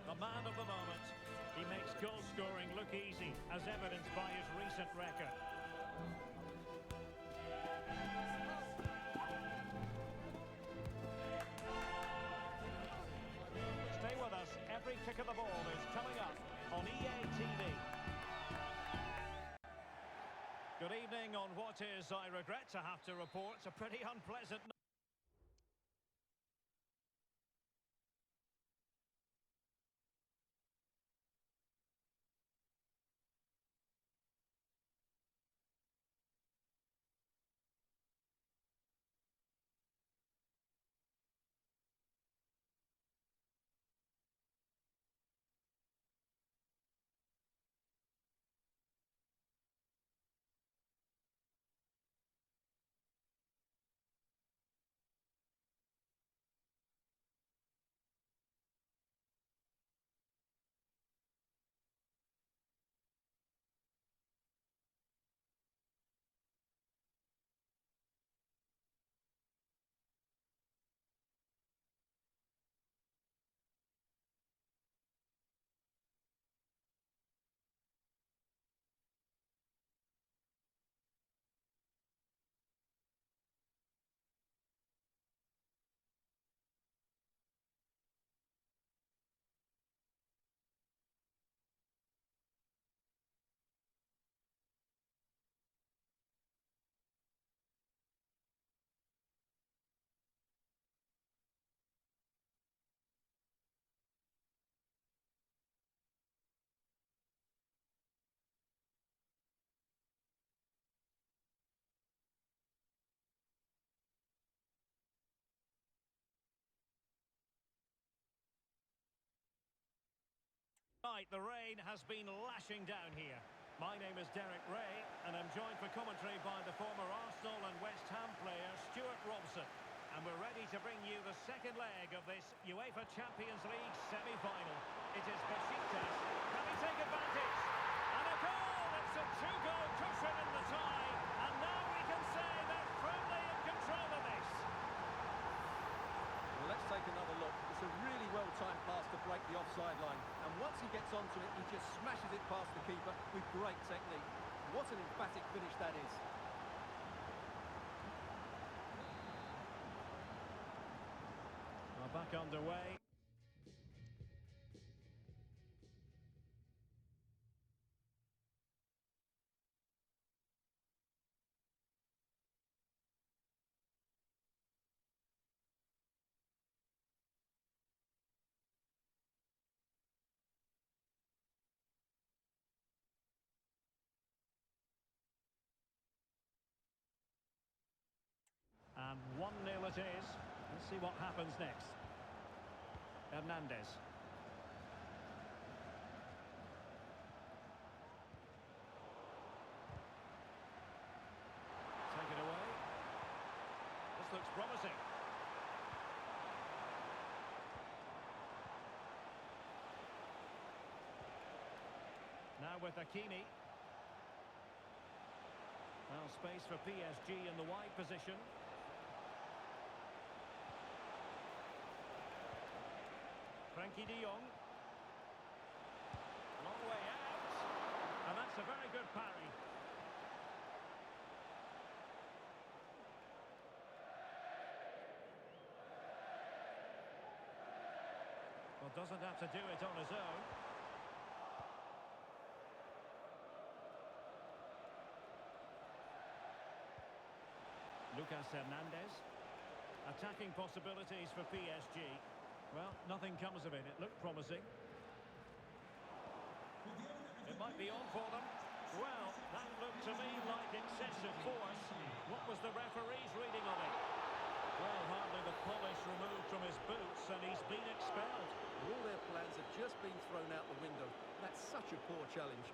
The man of the moment. He makes goal scoring look easy, as evidenced by his recent record. Stay with us. Every kick of the ball is coming up on EA TV. Good evening on what is, I regret to have to report, a pretty unpleasant night. Right, the rain has been lashing down here. My name is Derek Ray, and I'm joined for commentary by the former Arsenal and West Ham player Stuart Robson. And we're ready to bring you the second leg of this UEFA Champions League semi-final. It is Beşiktaş. Can he take advantage? And a goal! It's a two-goal cushion in the tie. And now we can say they're firmly in control of this. Well, let's take another look. It's a really well-timed pass to break the offside line. And once he gets onto it, he just smashes it past the keeper with great technique. What an emphatic finish that is. Back underway. And 1-0 it is. Let's see what happens next. Hernandez. Take it away. This looks promising. Now with Hakimi. Well, space for PSG in the wide position. Frankie de Jong. Long way out. And that's a very good parry. Well, doesn't have to do it on his own. Lucas Hernandez. Attacking possibilities for PSG. Well, nothing comes of it. It looked promising. It might be on for them. Well, that looked to me like excessive force. What was the referee's reading of it? Well, hardly the polish removed from his boots, and he's been expelled. All their plans have just been thrown out the window. That's such a poor challenge.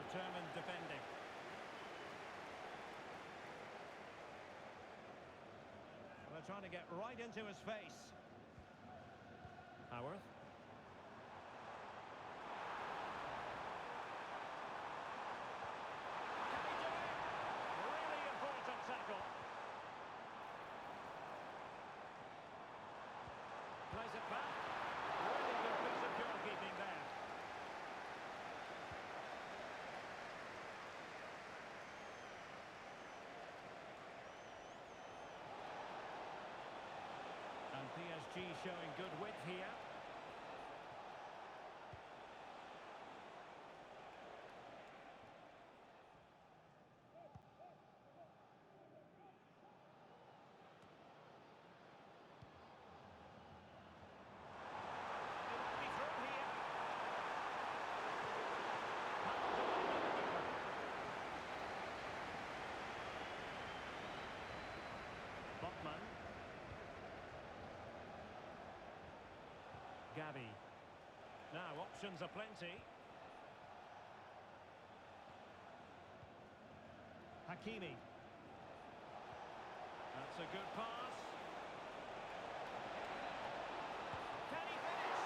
Determined defending. They're trying to get right into his face. Howard. Can he do it? Really important tackle. Plays it back. Really good piece of goalkeeping there. PSG showing good width here. They might be through here. Botman. Gabi. Now, options are plenty. Hakimi. That's a good pass. Can he finish?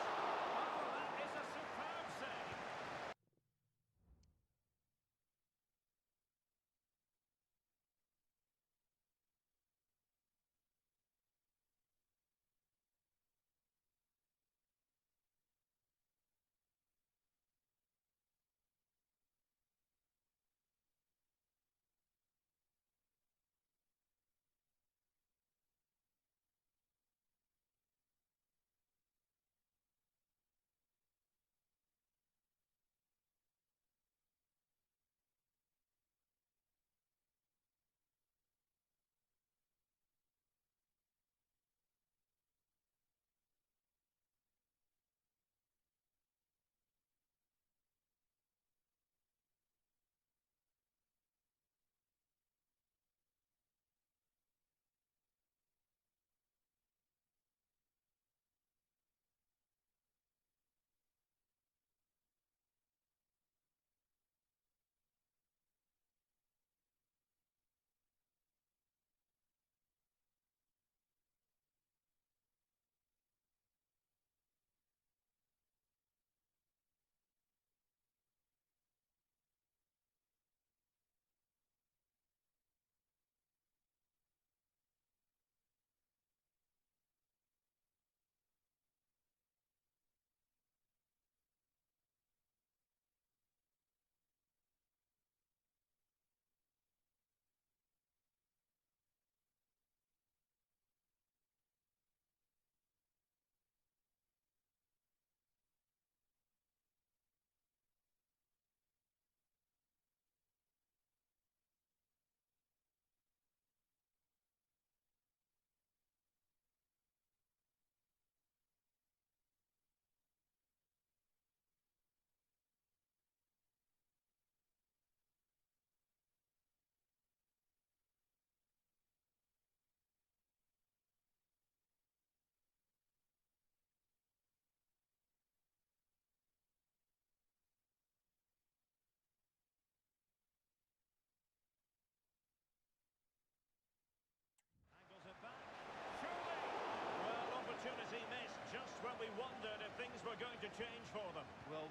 Oh, that is a superb save.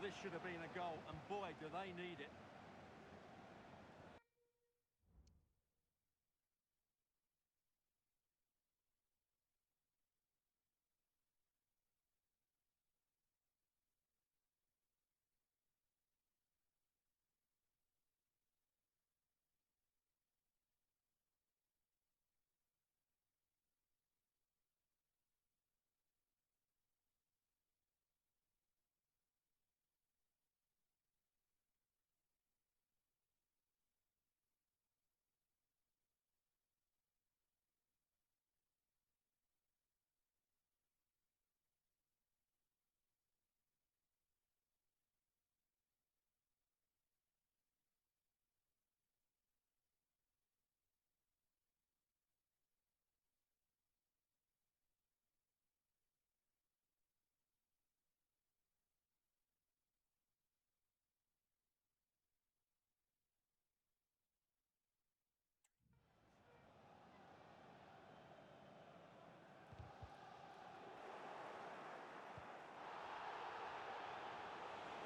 this should have been a goal, and boy, do they need it.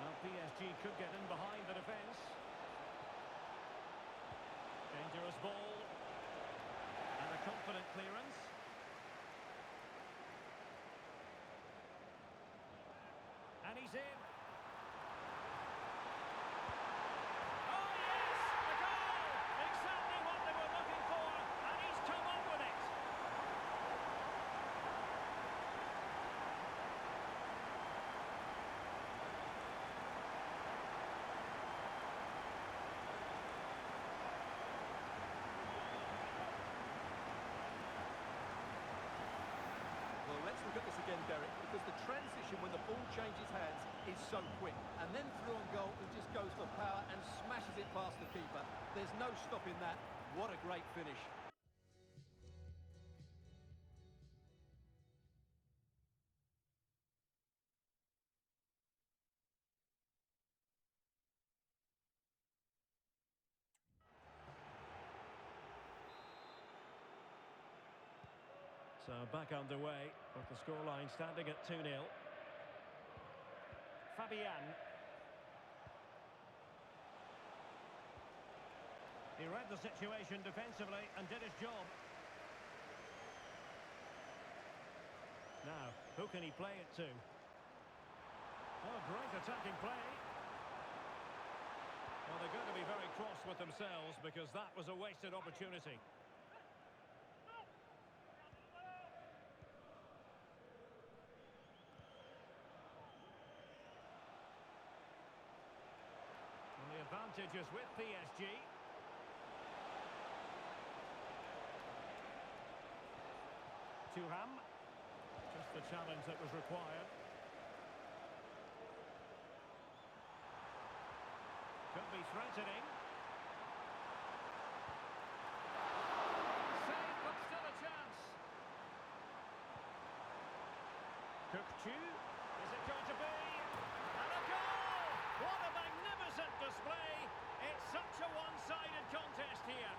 Well, PSG could get in behind the defence. Dangerous ball. And a confident clearance. And he's in. Oh, yes! A goal! Exactly what they were looking for. And he's come up with it. Well, let's look at this again, Derek, because the transition when the ball changes hands is so quick. And then through on goal, he just goes for power and smashes it past the keeper. There's no stopping that. What a great finish. So back underway, with the scoreline standing at 2-0. Fabian. He read the situation defensively and did his job. Now, who can he play it to? Oh, great attacking play. Well, they're going to be very cross with themselves because that was a wasted opportunity. Well, the advantage is with PSG. Thuram. Just the challenge that was required. Could be threatening. Save, but still a chance. Cook-Chu. Is it going to be? And a goal! What a magnificent display. It's such a one-sided contest here.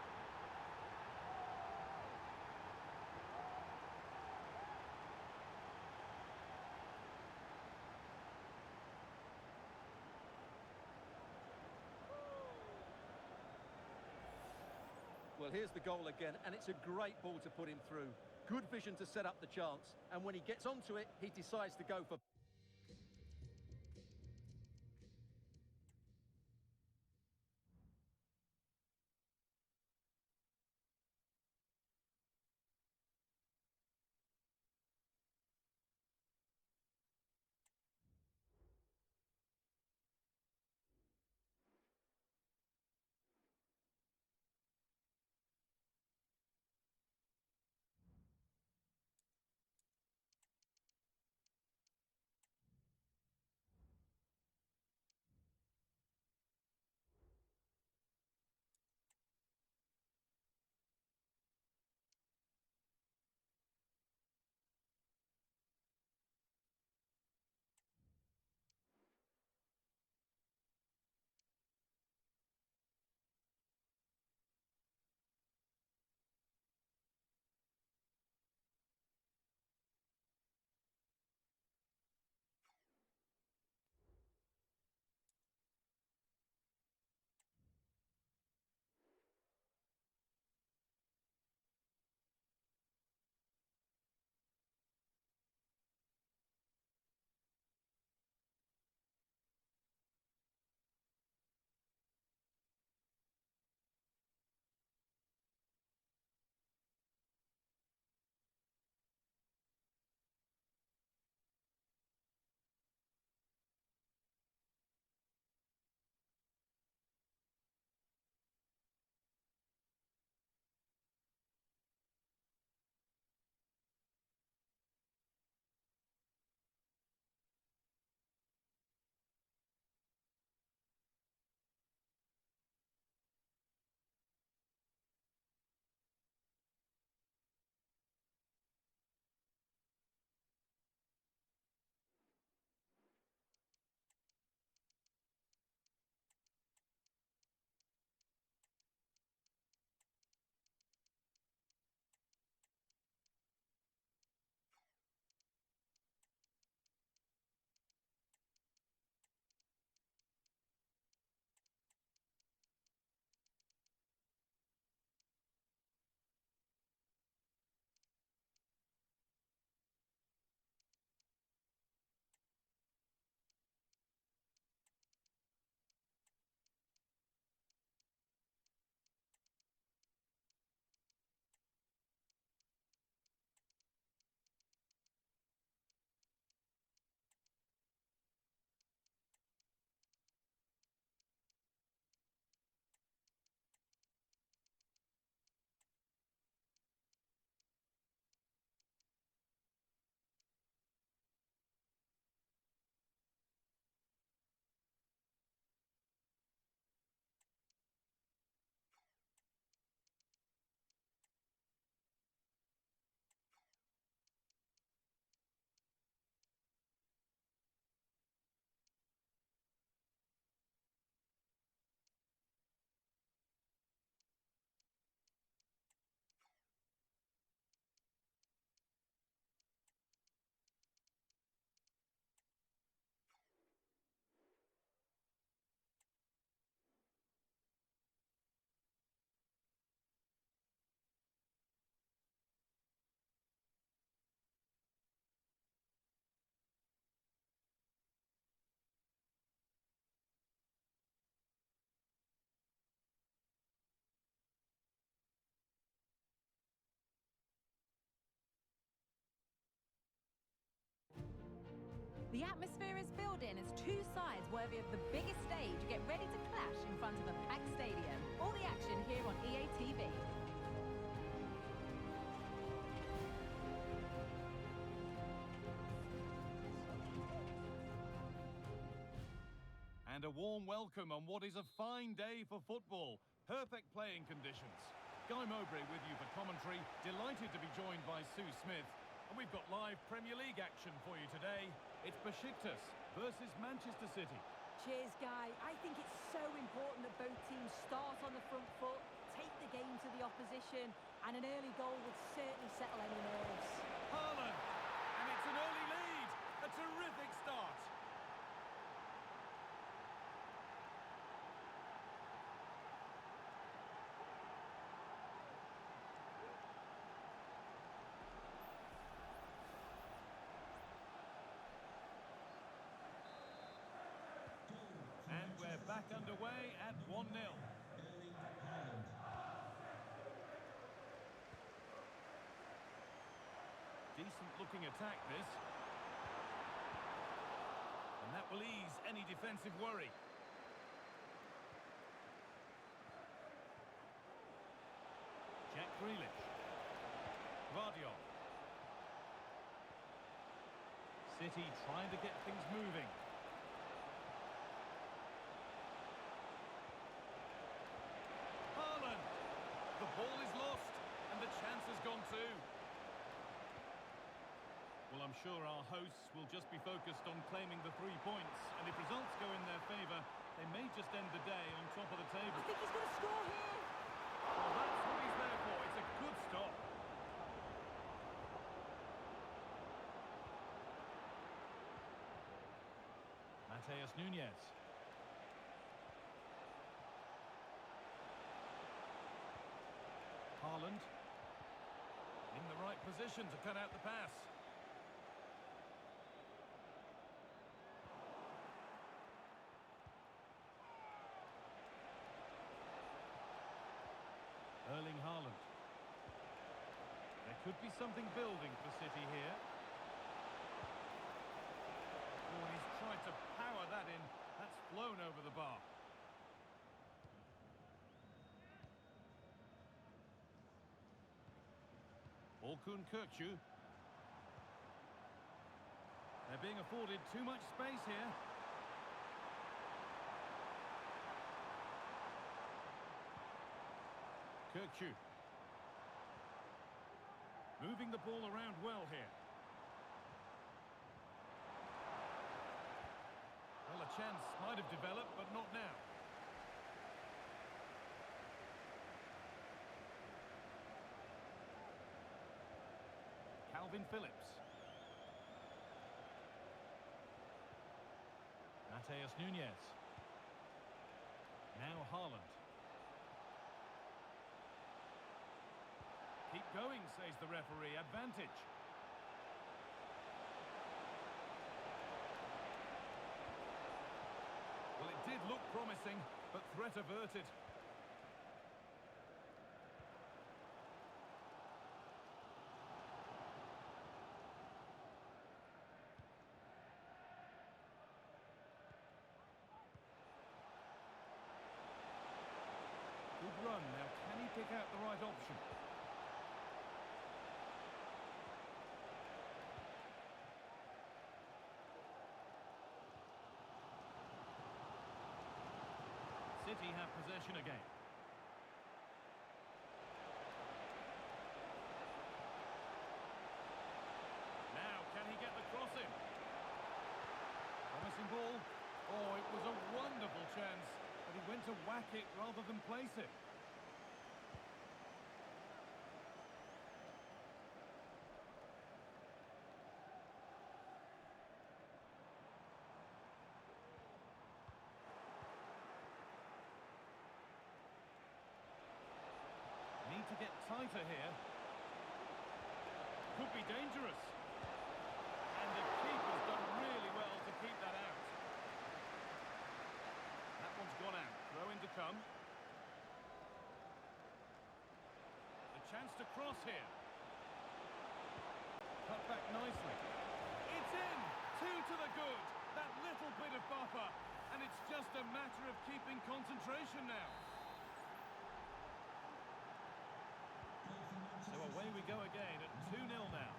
Well, here's the goal again, and it's a great ball to put him through. Good vision to set up the chance, and when he gets onto it, he decides to go for... atmosphere is building as two sides worthy of the biggest stage get ready to clash in front of a packed stadium. All the action here on EA TV. And a warm welcome on what is a fine day for football. Perfect playing conditions. Guy Mowbray with you for commentary. Delighted to be joined by Sue Smith. And we've got live Premier League action for you today. It's Beşiktaş versus Manchester City. Cheers, Guy. I think it's so important that both teams start on the front foot, take the game to the opposition, and an early goal would certainly settle any nerves. Haaland! And it's an early lead! A terrific start! And we're back underway at 1-0. Decent looking attack this. And that will ease any defensive worry. Jack Grealish. Guardiola. City trying to get things moving. Haaland! The ball is lost, and the chance has gone too. Well, I'm sure our hosts will just be focused on claiming the 3 points, and if results go in their favour, they may just end the day on top of the table. I think he's going to score here. Well, that's what he's there for. It's a good stop. Mateus Nunes. Haaland. In the right position to cut out the pass. Erling Haaland. There could be something building for City here. Oh, he's tried to power that in. That's flown over the bar. Orkun Kökçü. They're being afforded too much space here. Kökçü. Moving the ball around well here. Well, a chance might have developed, but not now. Calvin Phillips. Mateus Nunes. Now Haaland. Keep going, says the referee. Advantage. Well, it did look promising, but threat averted. Good run. Now, can he pick out the right option? City have possession again. Now, can he get the cross in? Promising ball. Oh, it was a wonderful chance, but he went to whack it rather than place it. Need to get tighter here. Could be dangerous. And the keeper's done really well to keep that out. That one's gone out. Throw in to come. A chance to cross here. Cut back nicely. It's in! 2 to the good. That little bit of buffer, and it's just a matter of keeping concentration now. So away we go again at 2-0 now.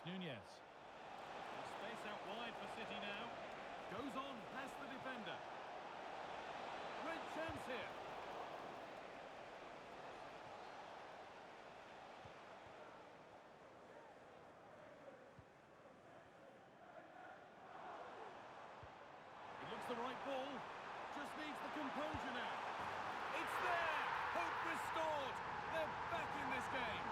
Nunez. Space out wide for City now. Goes on past the defender. Great chance here. It looks the right ball. Just needs the composure now. It's there! Hope restored! They're back in this game.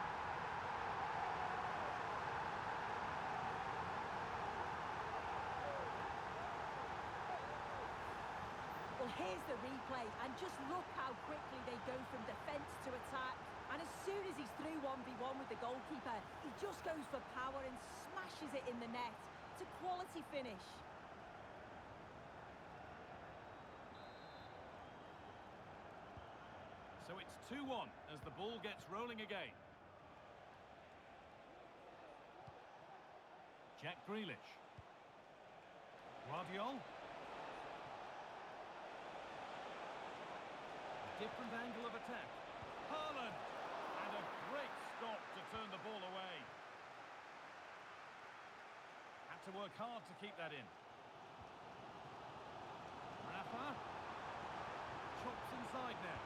Well, here's the replay, and just look how quickly they go from defence to attack. And as soon as he's through 1v1 with the goalkeeper, he just goes for power and smashes it in the net. It's a quality finish. So it's 2-1 as the ball gets rolling again. Jack Grealish. Guardiola. Different angle of attack. Haaland! And a great stop to turn the ball away. Had to work hard to keep that in. Rafa. Chops inside now.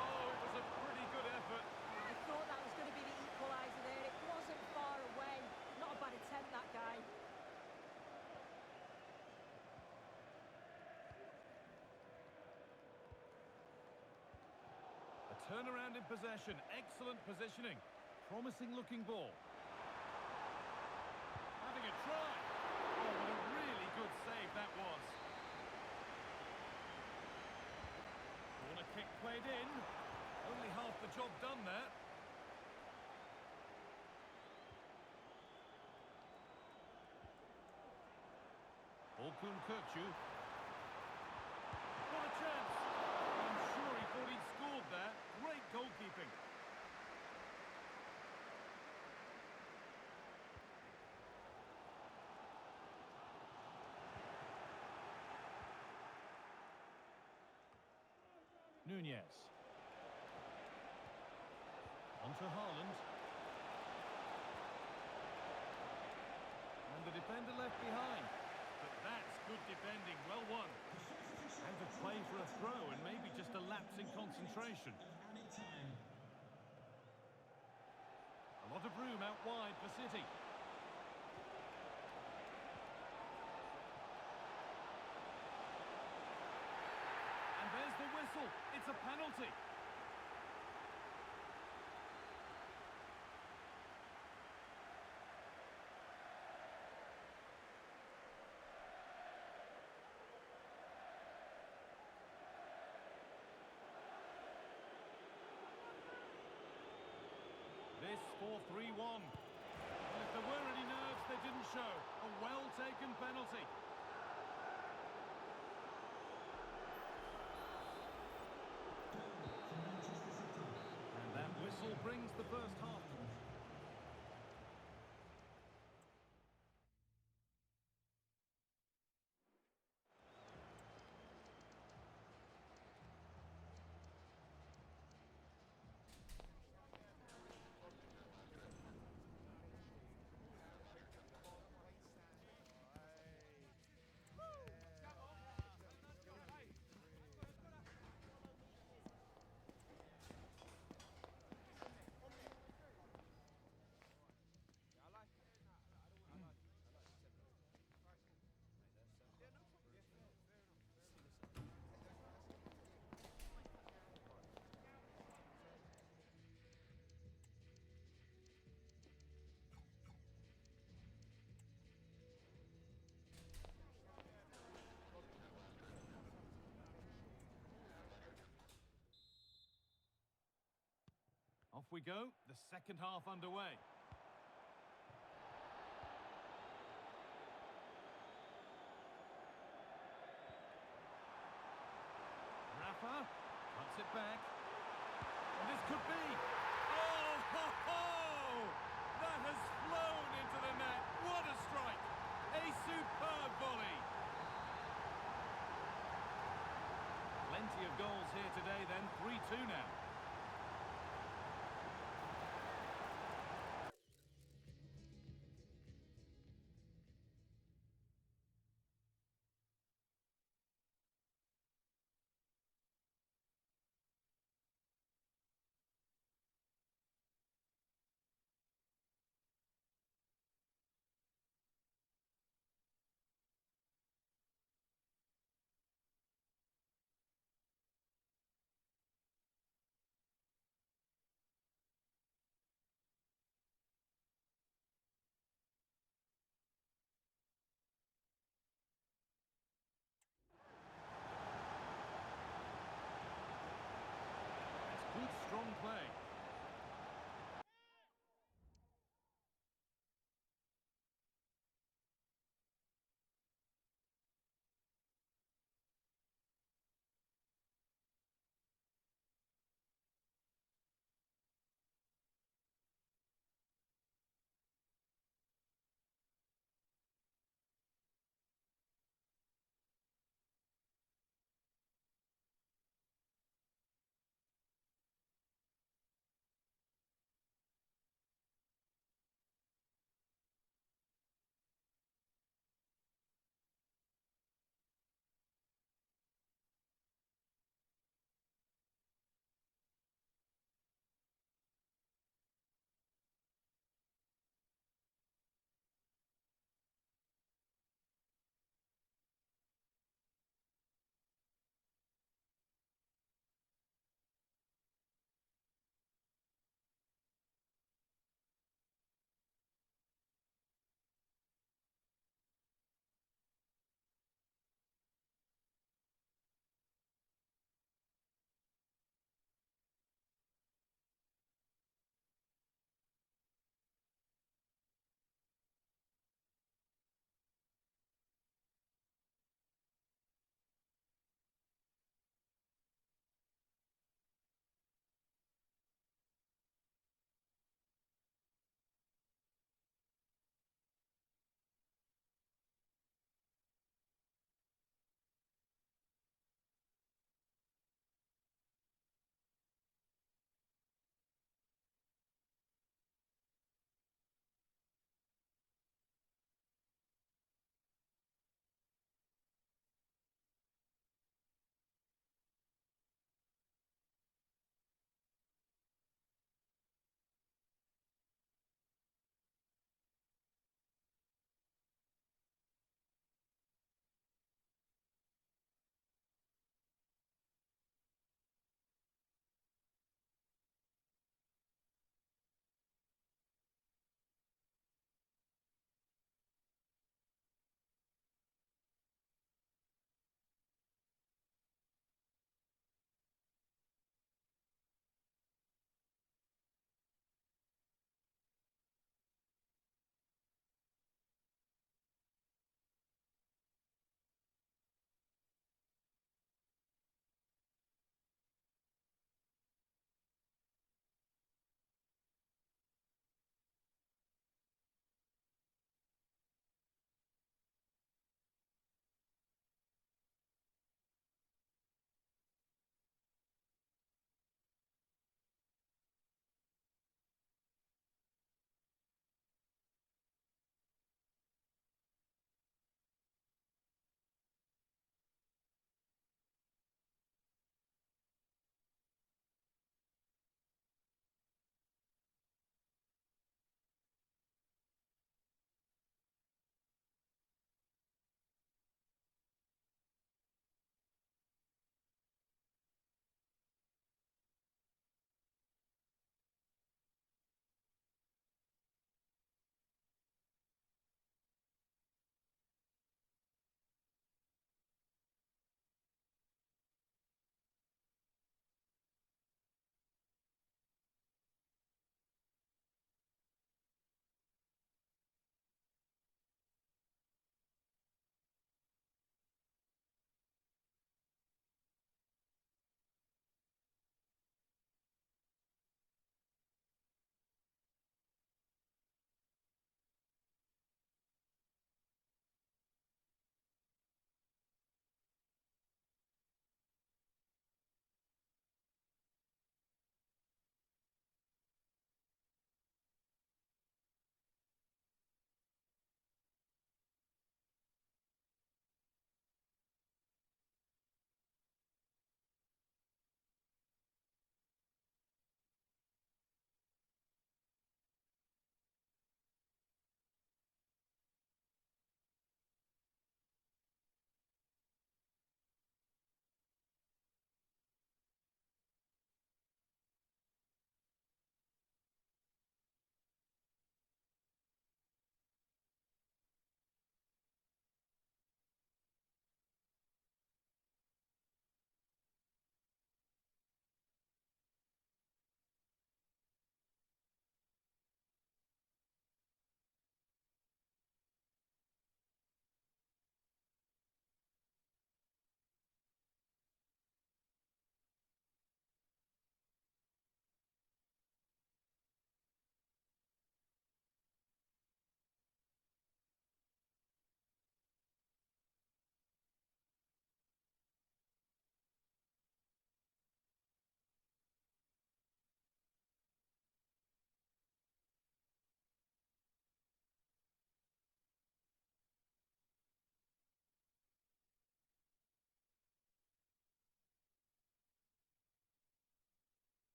Oh, it was a pretty good effort. I thought that was going to be the equaliser there. It wasn't far away. Not a bad attempt, that guy. Turnaround in possession, excellent positioning, promising looking ball. Having a try. Oh, what a really good save that was. Corner kick played in. Only half the job done there. Olkun Kirkju. What a chance. I'm sure he thought he'd scored there. Great goalkeeping. Nunez. Onto Haaland. And the defender left behind. But that's good defending, well won. Out of play for a throw and maybe just a lapse in concentration. A lot of room out wide for City. And there's the whistle. It's a penalty. This 4-3-1. Well, if there were any nerves, they didn't show. A well-taken penalty. And that whistle brings the first half. Off we go, the second half underway. Rafa cuts it back. And this could be... Oh, ho, ho! That has flown into the net. What a strike! A superb volley. Plenty of goals here today then. 3-2 now.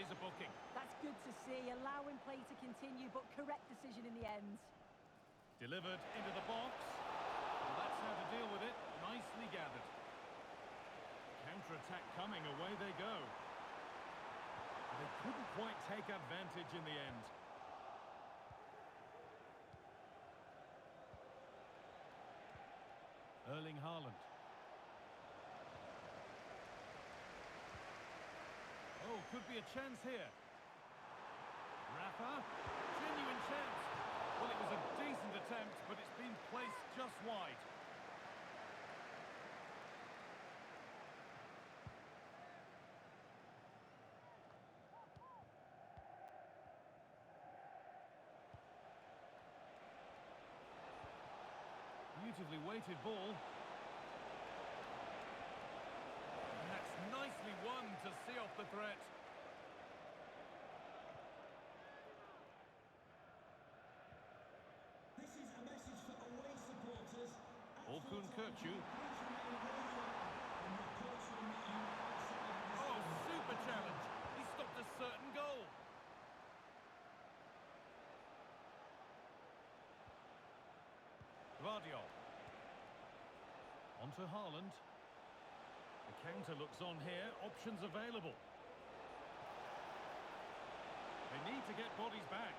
is a booking. That's good to see, allowing play to continue, but correct decision in the end. Delivered into the box. Well, that's how to deal with it. Nicely gathered. Counter-attack coming, away they go. They couldn't quite take advantage in the end. Erling Haaland. Oh, could be a chance here. Rafa, genuine chance. Well, it was a decent attempt, but it's been placed just wide. Beautifully weighted ball. And that's nicely won to see off the threat. This is a message for away supporters. Orkun Kökçü. Oh, super challenge. He stopped a certain goal. Guardiola. On to Haaland. The counter looks on here. Options available. They need to get bodies back.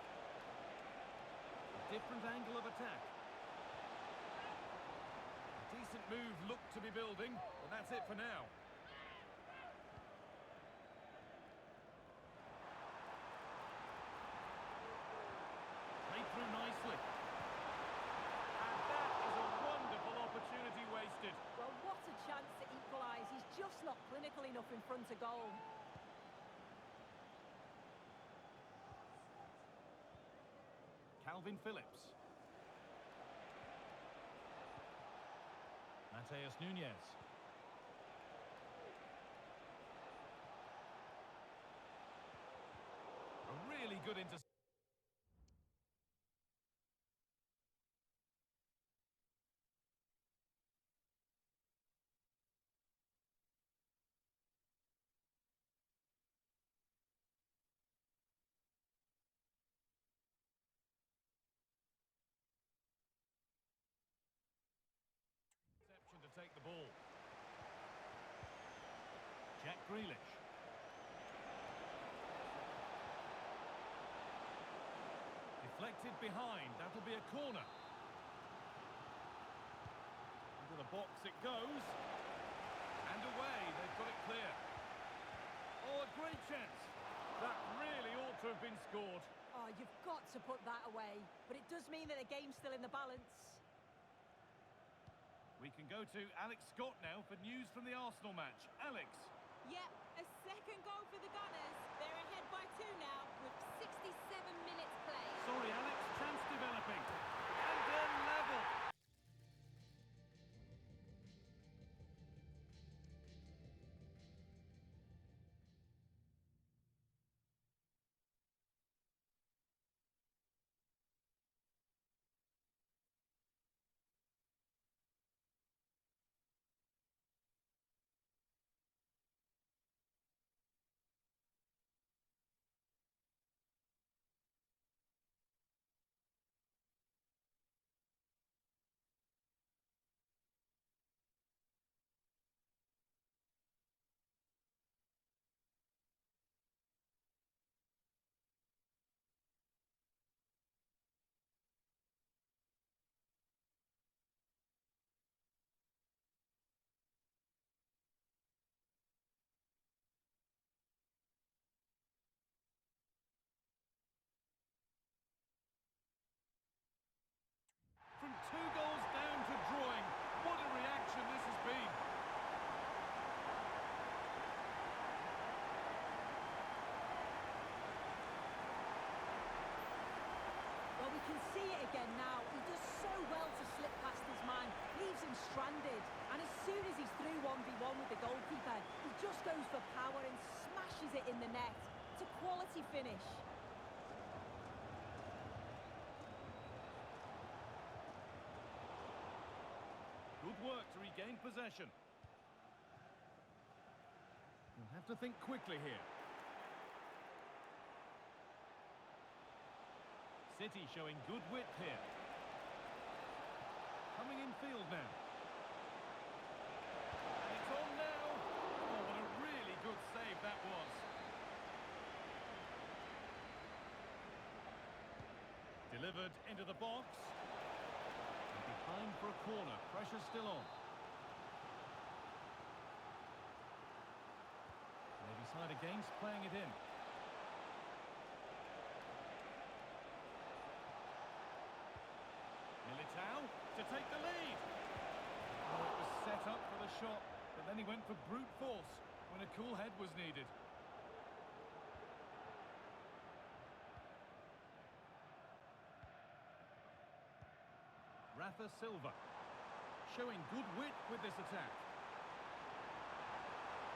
A different angle of attack. A decent move looked to be building, but that's it for now. Played through nicely. And that is a wonderful opportunity wasted. Well, what a chance to equalise. He's just not clinical enough in front of goal. Calvin Phillips. Mateus Nunes. A really good interception. To take the ball. Jack Grealish. Deflected behind. That'll be a corner. Into the box it goes. And away. They've got it clear. Oh, a great chance. That really ought to have been scored. Oh, you've got to put that away. But it does mean that the game's still in the balance. We can go to Alex Scott now for news from the Arsenal match. Alex. Yep, a second goal for the Gunners. They're ahead by 2 now with 67 minutes played. Sorry, Alex. Chance developing. And then level. From 2 goals down to drawing. What a reaction this has been. Well, we can see it again now. He does so well to slip past his man, leaves him stranded. And as soon as he's through 1v1 with the goalkeeper, he just goes for power and smashes it in the net. It's a quality finish. Good work to regain possession. You'll have to think quickly here. City showing good width here. Coming in field now. And it's on now. Oh, what a really good save that was. Delivered into the box. And behind for a corner. Pressure still on. And they decide against playing it in. Militao to take the lead. Oh, it was set up for the shot, but then he went for brute force when a cool head was needed. Rafa Silva showing good wit with this attack.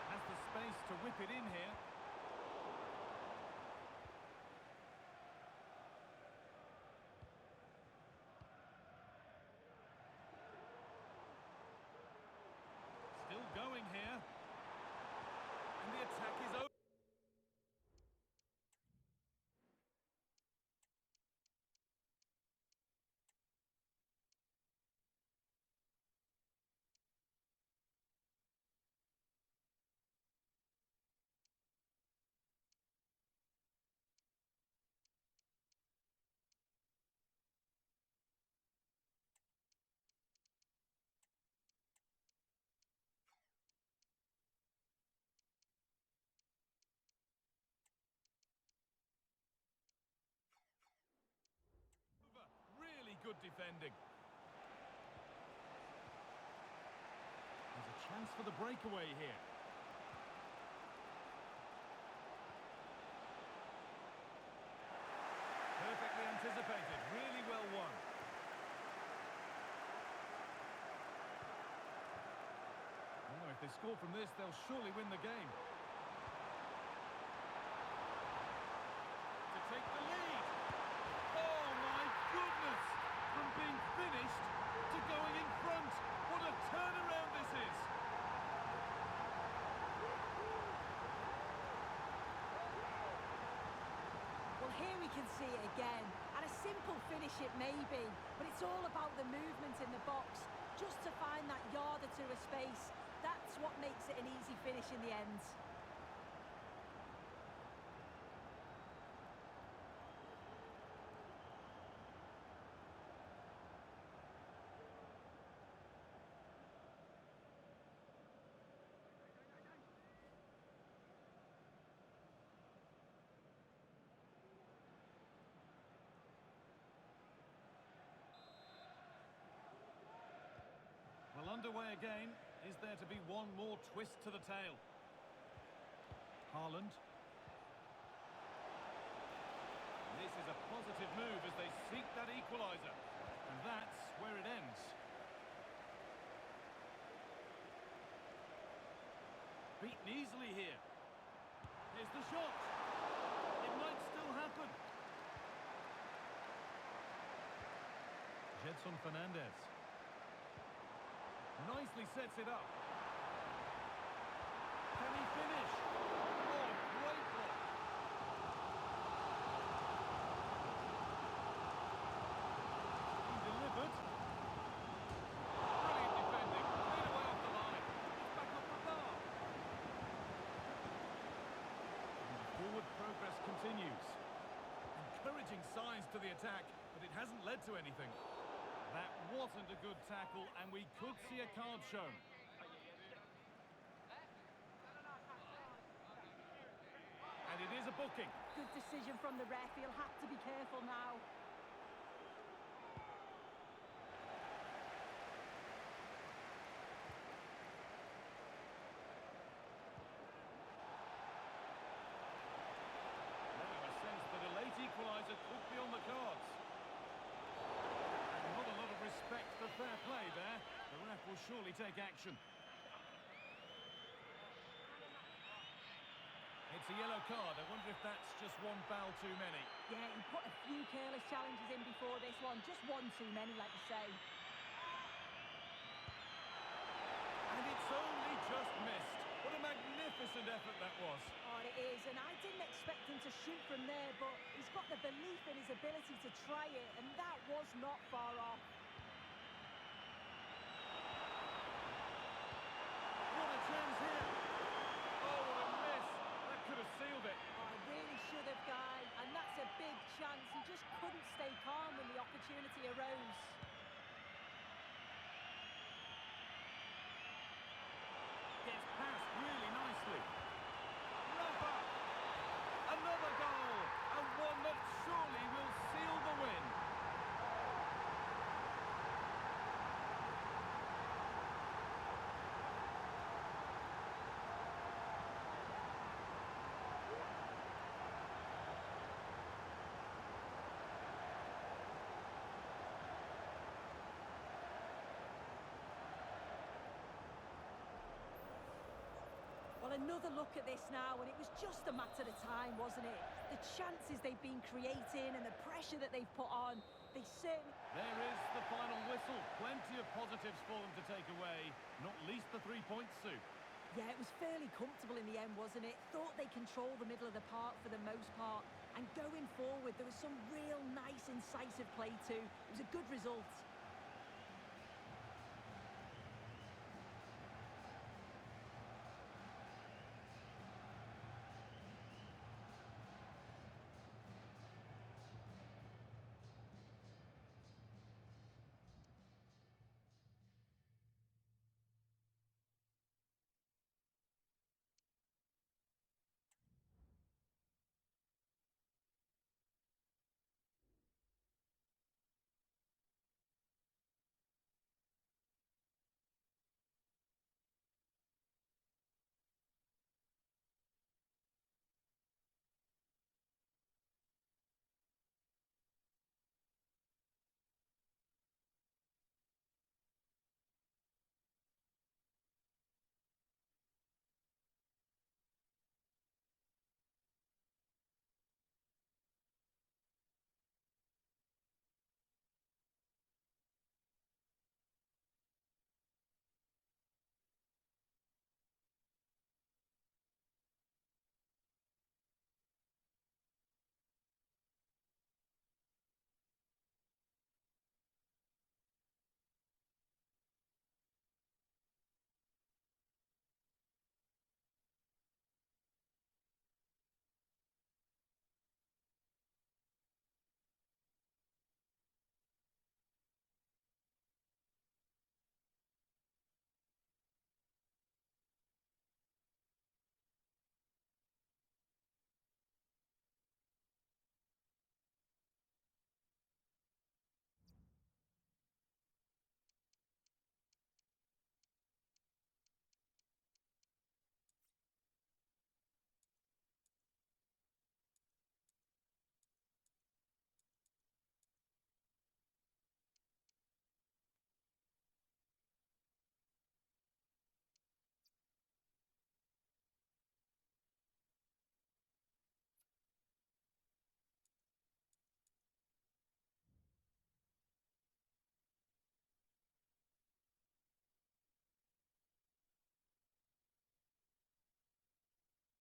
Has the space to whip it in here. Still going here. And the attack is over. Really good defending. There's a chance for the breakaway here. Perfectly anticipated, really well won. Oh, if they score from this, they'll surely win the game. To take the lead. Oh my goodness! From being finished to going in front. What a turnaround this is! Well, here we can see it again. And a simple finish it may be, but it's all about the movement in the box. Just to find that yard or two of space. That's what makes it an easy finish in the end. Well, underway again. Is there to be one more twist to the tail? Haaland. And this is a positive move as they seek that equaliser. And that's where it ends. Beaten easily here. Here's the shot. It might still happen. Gedson Fernandez. Nicely sets it up. Can he finish? Oh, great block. Delivered. Brilliant defending. Cleared away off the line. It's back up the bar. And the forward progress continues. Encouraging signs to the attack, but it hasn't led to anything. That wasn't a good tackle, and we could see a card shown. And it is a booking. Good decision from the ref. He'll have to be careful now. Now a sense that a late equaliser could be on the cards. Not a lot of respect for fair play there. The ref will surely take action. It's a yellow card. I wonder if that's just one foul too many. Yeah, he put a few careless challenges in before this one. Just one too many, like you say. And it's only just missed. What a magnificent magnificent effort that was. Oh, it is, and I didn't expect him to shoot from there, but he's got the belief in his ability to try it, and that was not far off. What a chance here. Oh, what a miss. That could have sealed it. Oh, I really should have, Guy, and that's a big chance. He just couldn't stay calm when the opportunity arose. Gets past really nicely. Rafa! Another goal! And one that surely will seal the win. Well, another look at this now, and it was just a matter of time, wasn't it? The chances they've been creating and the pressure that they've put on, they certainly... There is the final whistle. Plenty of positives for them to take away, not least the 3 points, Sue. Yeah, it was fairly comfortable in the end, wasn't it? Thought they controlled the middle of the park for the most part. And going forward, there was some real nice, incisive play too. It was a good result.